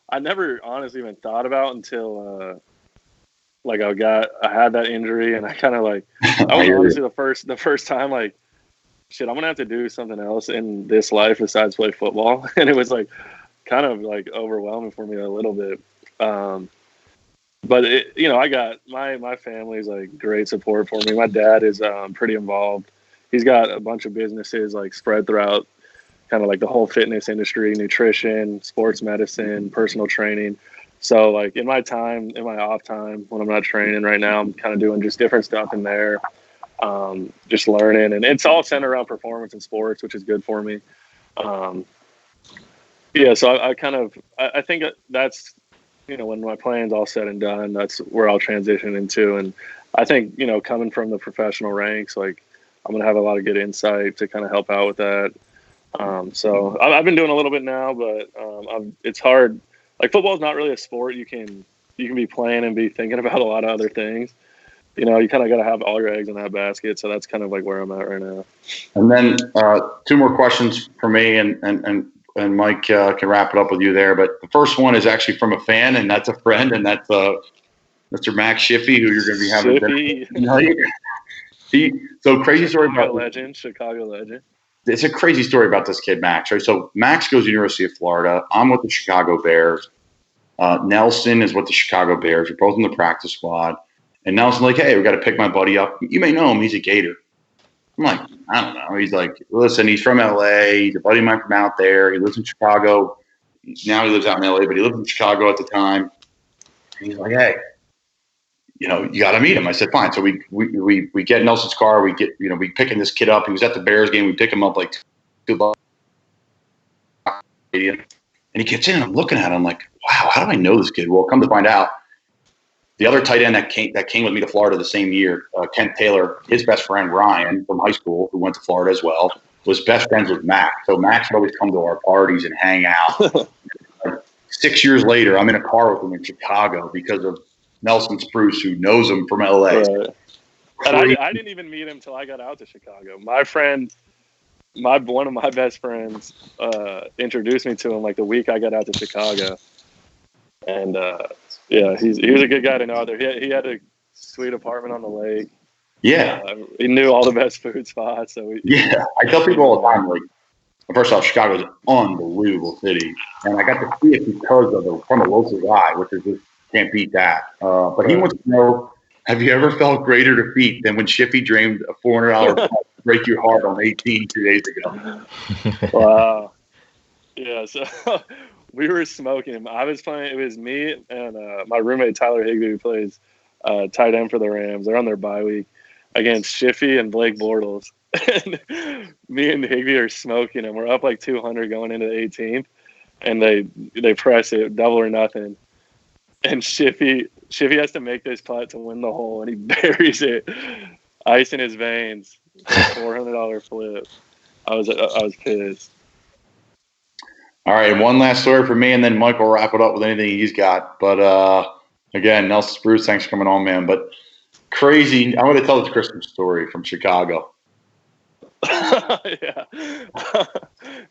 I never honestly even thought about until I had that injury, and I kind of I was honestly the first time shit, I'm gonna have to do something else in this life besides play football, and it was kind of overwhelming for me a little bit. But I got my family's great support for me. My dad is pretty involved. He's got a bunch of businesses spread throughout kind of the whole fitness industry, nutrition, sports medicine, personal training. So in my off time when I'm not training right now, I'm kind of doing just different stuff in there, just learning, and it's all centered around performance and sports, which is good for me. So I think that's, when my plan's all said and done, that's where I'll transition into. And I think, coming from the professional ranks, I'm going to have a lot of good insight to kind of help out with that. So I've been doing a little bit now, but it's hard. Football is not really a sport you can be playing and be thinking about a lot of other things. You kind of got to have all your eggs in that basket. So that's kind of where I'm at right now. And then 2 more questions for me, and Mike can wrap it up with you there. But the first one is actually from a fan, and that's a friend, and that's Mr. Max Shiffy, who you're going to be having. So crazy story about Chicago legend. It's a crazy story about this kid, Max. Right? So Max goes to the University of Florida. I'm with the Chicago Bears. Nelson is with the Chicago Bears. We're both in the practice squad. And Nelson's hey, we got to pick my buddy up. You may know him. He's a Gator. I'm I don't know. He's listen, he's from L.A. He's a buddy of mine from out there. He lives in Chicago. Now he lives out in L.A., but he lived in Chicago at the time. And he's hey, you got to meet him. I said, fine. So we get Nelson's car. We get, we picking this kid up. He was at the Bears game. We pick him up 2 blocks. And he gets in, and I'm looking at him wow, how do I know this kid? Well, come to find out, the other tight end that came with me to Florida the same year, Kent Taylor, his best friend Ryan from high school, who went to Florida as well, was best friends with Max. So Max would always come to our parties and hang out. 6 years later, I'm in a car with him in Chicago because of Nelson Spruce, who knows him from LA. Right. And I didn't even meet him until I got out to Chicago. My friend, one of my best friends, introduced me to him like the week I got out to Chicago. And he was a good guy to know there. He had a sweet apartment on the lake. Yeah, he knew all the best food spots. So I tell people all the time, like, first off, Chicago is an unbelievable city, and I got to see it because from a local guy, which is just can't beat that. But he wants to know: have you ever felt greater defeat than when Shiffy dreamed a $400 break your heart on 18 2 days ago? Wow. Yeah. So we were smoking. I was playing. It was me and my roommate Tyler Higbee, who plays tight end for the Rams. They're on their bye week against Shiffy and Blake Bortles. And me and Higbee are smoking, and we're up like 200 going into the 18th, and they press it double or nothing, and Shiffy has to make this putt to win the hole, and he buries it, ice in his veins, $400 flip. I was pissed. All right, one last story for me, and then Mike will wrap it up with anything he's got. But again, Nelson Spruce, thanks for coming on, man. But crazy, I'm going to tell this Christmas story from Chicago. Yeah.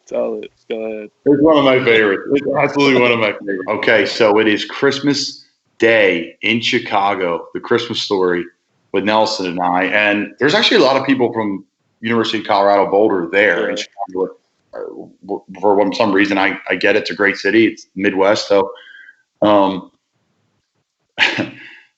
Tell it. Go ahead. It's one of my favorites. It's absolutely one of my favorites. Okay, so it is Christmas Day in Chicago, the Christmas story with Nelson and I. And there's actually a lot of people from University of Colorado Boulder there in Chicago. For some reason, I get it. It's a great city. It's Midwest. So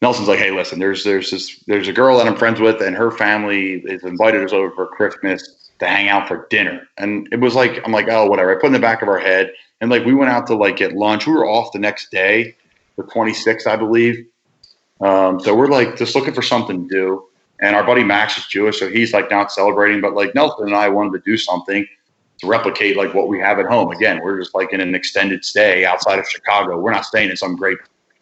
Nelson's like, hey, listen, there's a girl that I'm friends with, and her family has invited us over for Christmas to hang out for dinner. And it was like, I'm like, oh, whatever. I put in the back of our head, and like we went out to like get lunch. We were off the next day, the 26th, I believe. So we're like just looking for something to do. And our buddy Max is Jewish, so he's like not celebrating. But like Nelson and I wanted to do something to replicate like what we have at home. Again, we're just like in an extended stay outside of Chicago. We're not staying in some great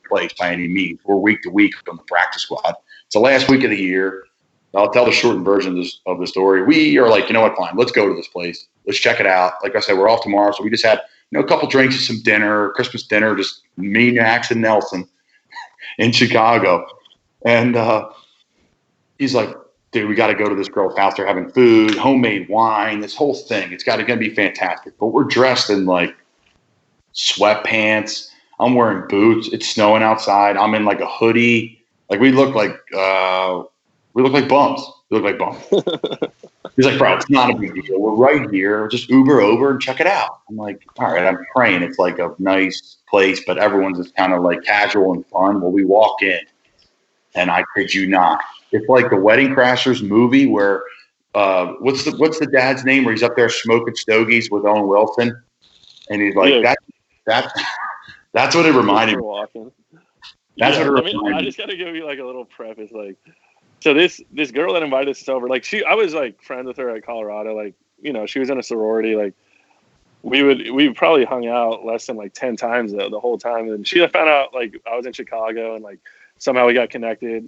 place by any means. We're week to week on the practice squad. It's the last week of the year. I'll tell the shortened version of the story. We are like, you know what, fine, let's go to this place. Let's check it out. Like I said, we're off tomorrow, so we just had a couple drinks and some dinner, Christmas dinner, just me, Max, and Nelson in Chicago. And he's like, dude, we got to go to this girl's house. They're having food, homemade wine, this whole thing. It's going to be fantastic. But we're dressed in like sweatpants. I'm wearing boots. It's snowing outside. I'm in like a hoodie. Like we look like bums. We look like bums. He's like, bro, it's not a big deal. We're right here. Just Uber over and check it out. I'm like, all right, I'm praying it's like a nice place, but everyone's just kind of like casual and fun. Well, we walk in, and I kid you not, it's like the Wedding Crashers movie where what's the dad's name where he's up there smoking stogies with Owen Wilson, and he's like that's what it reminded me. That's what it reminded me. I just got to give you like a little preface, like. So this girl that invited us over, like I was like friends with her at Colorado, like, you know, she was in a sorority, like we probably hung out less than like 10 times the whole time. And she found out like I was in Chicago and like somehow we got connected.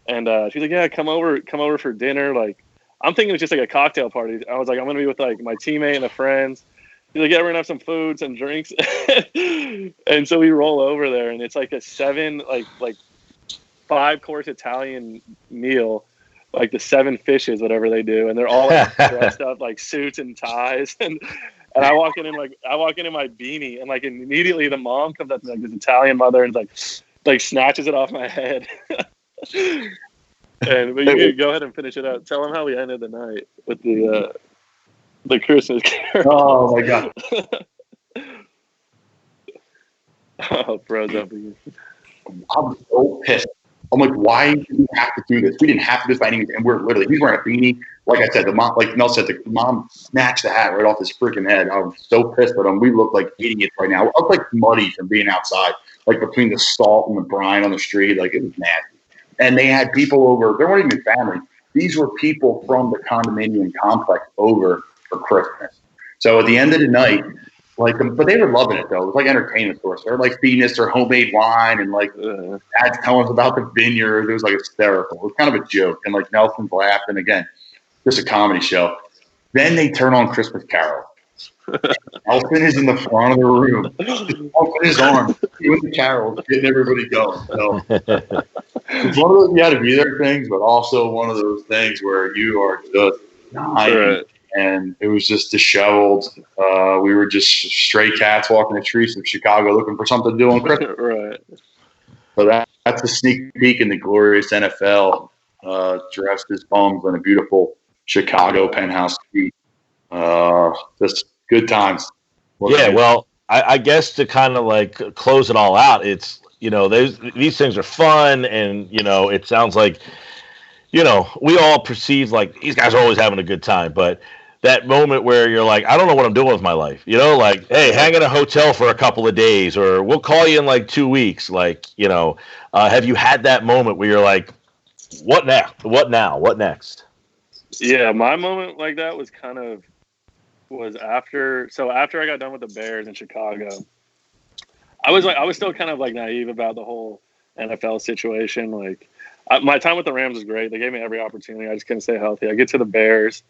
And she's like, yeah, come over for dinner. Like I'm thinking it's just like a cocktail party. I was like, I'm gonna be with like my teammate and the friends. She's like, yeah, we're gonna have some food, some drinks. And so we roll over there and it's like a 5-course Italian meal, like the 7 fishes, whatever they do, and they're all like, dressed up like suits and ties, and I walk in my beanie, and like immediately the mom comes up to me, like this Italian mother, and like snatches it off my head. But you can go ahead and finish it out. Tell them how we ended the night with the Christmas carol. Oh my god! Oh, froze up again. I'm so pissed. I'm like, why do we have to do this? We didn't have to do this by any means. And he's wearing a beanie. Like I said, the mom, like Mel said, the mom snatched the hat right off his freaking head. I was so pissed at him. We look like idiots right now. I look like muddy from being outside, like between the salt and the brine on the street. Like it was nasty. And they had people over. They weren't even family. These were people from the condominium complex over for Christmas. So at the end of the night, but they were loving it though. It was like entertainment for us. They were like feeding us their homemade wine and like dad's telling us about the vineyard. It was like hysterical. It was kind of a joke. And like Nelson's laughing again, just a comedy show. Then they turn on Christmas Carol. Nelson is in the front of the room, open his arms, doing the carols, getting everybody going. So it's one of those you had to be there things, but also one of those things where you are just dying. Right. And it was just disheveled. We were just stray cats walking the streets of Chicago looking for something to do on Christmas. Right. So that's a sneak peek in the glorious NFL, dressed as bums on a beautiful Chicago penthouse suite. Just good times. Well, I guess to kind of like close it all out, it's, these things are fun, and, it sounds like, we all perceive like these guys are always having a good time, but that moment where you're like, I don't know what I'm doing with my life, like, hey, hang in a hotel for a couple of days, or we'll call you in like 2 weeks. Like, have you had that moment where you're like, what now? What next? Yeah, my moment like that was after I got done with the Bears in Chicago. I was still kind of like naive about the whole NFL situation. Like, my time with the Rams was great. They gave me every opportunity. I just couldn't stay healthy. I get to the Bears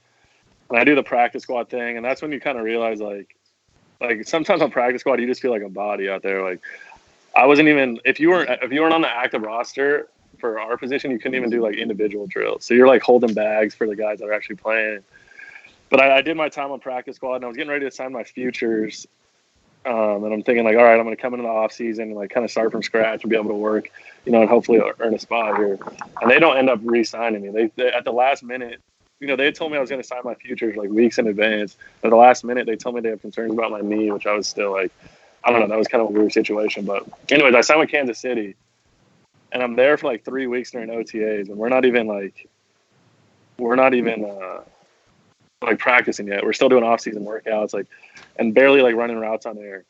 and I do the practice squad thing, and that's when you kind of realize like sometimes on practice squad you just feel like a body out there. Like, I wasn't even, if you weren't on the active roster for our position, you couldn't even do like individual drills. So you're like holding bags for the guys that are actually playing. But I did my time on practice squad, and I was getting ready to sign my futures. And I'm thinking like, all right, I'm going to come into the off season and like kind of start from scratch and be able to work, and hopefully earn a spot here. And they don't end up re-signing me. They at the last minute, they had told me I was going to sign my futures like weeks in advance. At the last minute, they told me they have concerns about my knee, which I was still like, I don't know. That was kind of a weird situation. But anyways, I signed with Kansas City, and I'm there for like 3 weeks during OTAs, and we're not even like practicing yet. We're still doing off-season workouts, like, and barely like running routes on air.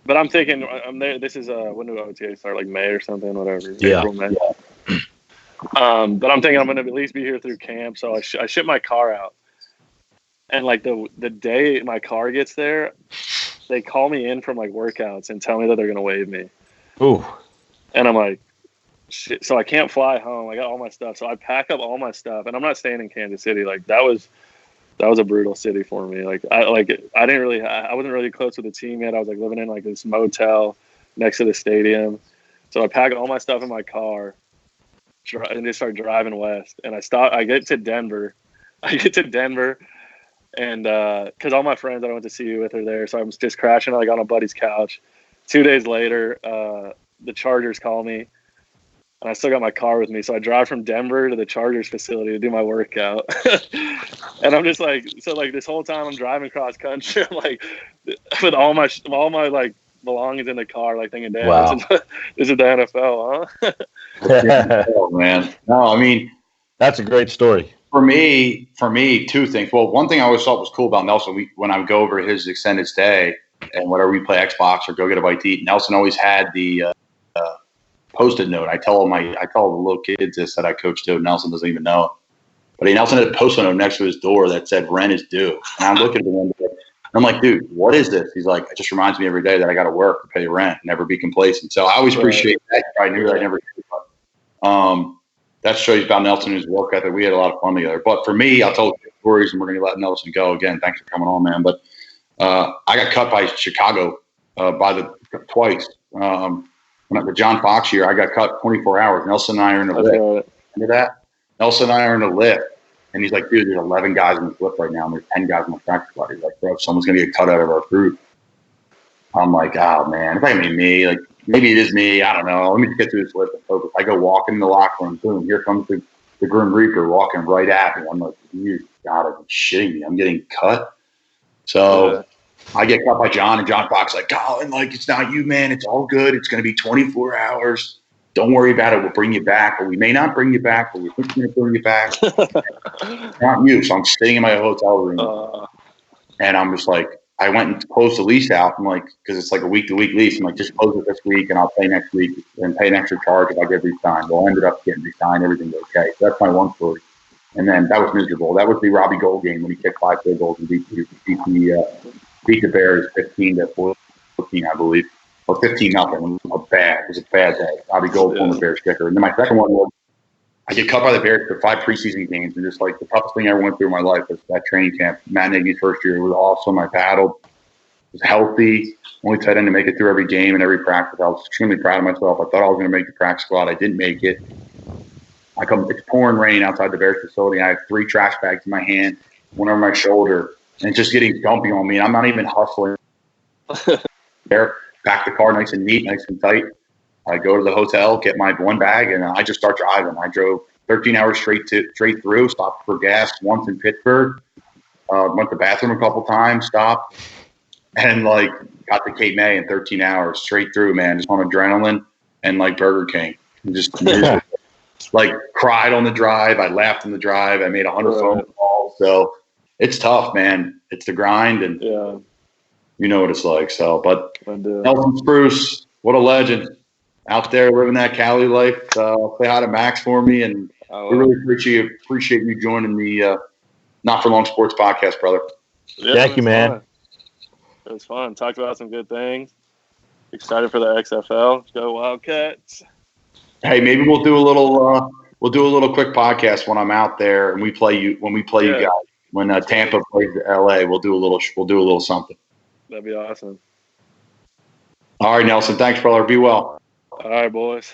But I'm thinking, I'm there. This is when do OTAs start? Like May or something, whatever. Yeah. April, May. But I'm thinking I'm going to at least be here through camp. So I ship my car out, and like the day my car gets there, they call me in from like workouts and tell me that they're going to waive me. Ooh. And I'm like, shit. So I can't fly home. I got all my stuff. So I pack up all my stuff, and I'm not staying in Kansas City. Like, that was a brutal city for me. Like, I wasn't really close with the team yet. I was like living in like this motel next to the stadium. So I packed all my stuff in my car and just start driving west. And I get to Denver. And because all my friends that I went to see with are there. So I'm just crashing like on a buddy's couch. 2 days later, the Chargers call me. And I still got my car with me. So I drive from Denver to the Chargers facility to do my workout. And I'm just like, so like this whole time I'm driving cross country, I'm like with all my like belongings in the car, like thinking, damn, wow. this is the NFL, huh? Oh, man. No, I mean, that's a great story. For me, two things. Well, one thing I always thought was cool about Nelson, when I would go over his extended stay and whenever we play Xbox or go get a bite to eat, Nelson always had the Post-it note. I tell the little kids this that I coach to. Nelson doesn't even know it. But Nelson had a Post-it note next to his door that said rent is due. And I'm looking at the window and I'm like, dude, what is this? He's like, it just reminds me every day that I got to work to pay rent, never be complacent. So I always appreciate that. I knew that I never did. But, that shows you about Nelson and his work ethic. We had a lot of fun together. But for me, I'll tell you stories, and we're going to let Nelson go again. Thanks for coming on, man. But I got cut by Chicago twice. The John Fox year, I got cut 24 hours. Nelson and I are in a lift. Remember that? Nelson and I are in a lift. And he's like, dude, there's 11 guys in this lift right now, and there's 10 guys in the practice squad. He's like, bro, someone's going to get cut out of our group. I'm like, oh, man, it's not going to be me. Like, maybe it is me. I don't know. Let me just get through this lift and focus. I go walking in the locker room. Boom, here comes the Grim Reaper walking right at me. I'm like, you got to be shitting me. I'm getting cut. So I get cut by John, and John Fox like, Colin, like, it's not you, man. It's all good. It's going to be 24 hours. Don't worry about it. We'll bring you back. Or we may not bring you back, but we think we're going to bring you back. It's not you. So I'm sitting in my hotel room, and I'm just like, I went and closed the lease out. I'm like, because it's like a week-to-week lease. I'm like, just close it this week, and I'll pay next week and pay an extra charge if I get re-signed. Well, I ended up getting re-signed. Everything's okay. So that's my one story. And then that was miserable. That was the Robbie Gold game when he kicked 5 field goals and beat the beat the Bears 15-14, I believe, or 15-0. It was a bad day. Bobby Gold, former Bears kicker. And then my second one was I get cut by the Bears for 5 preseason games, and just like the toughest thing I ever went through in my life was that training camp. Matt Nagy's first year, it was awesome. I battled, was healthy, only tight end to make it through every game and every practice. I was extremely proud of myself. I thought I was going to make the practice squad. I didn't make it. It's pouring rain outside the Bears facility. I have 3 trash bags in my hand, one over my shoulder, and it's just getting dumpy on me. And I'm not even hustling. There, pack the car nice and neat, nice and tight. I go to the hotel, get my one bag, and I just start driving. I drove 13 hours straight through, stopped for gas once in Pittsburgh, went to the bathroom a couple times, stopped, and got to Cape May in 13 hours straight through, man, just on adrenaline and Burger King. And just cried on the drive. I laughed on the drive. I made 100 phone calls. So it's tough, man. It's the grind, and you know what it's like. So, but Nelson Spruce, what a legend. Out there living that Cali life. Say hi to Max for me, and we really appreciate you joining the Not for Long Sports podcast, brother. Yeah, thank you, man. Fun. It was fun. Talked about some good things. Excited for the XFL. Go Wildcats. Hey, maybe we'll do a little quick podcast when I'm out there and we play you you guys. When Tampa plays LA, we'll do a little something. That'd be awesome. All right, Nelson. Thanks, brother. Be well. All right, boys.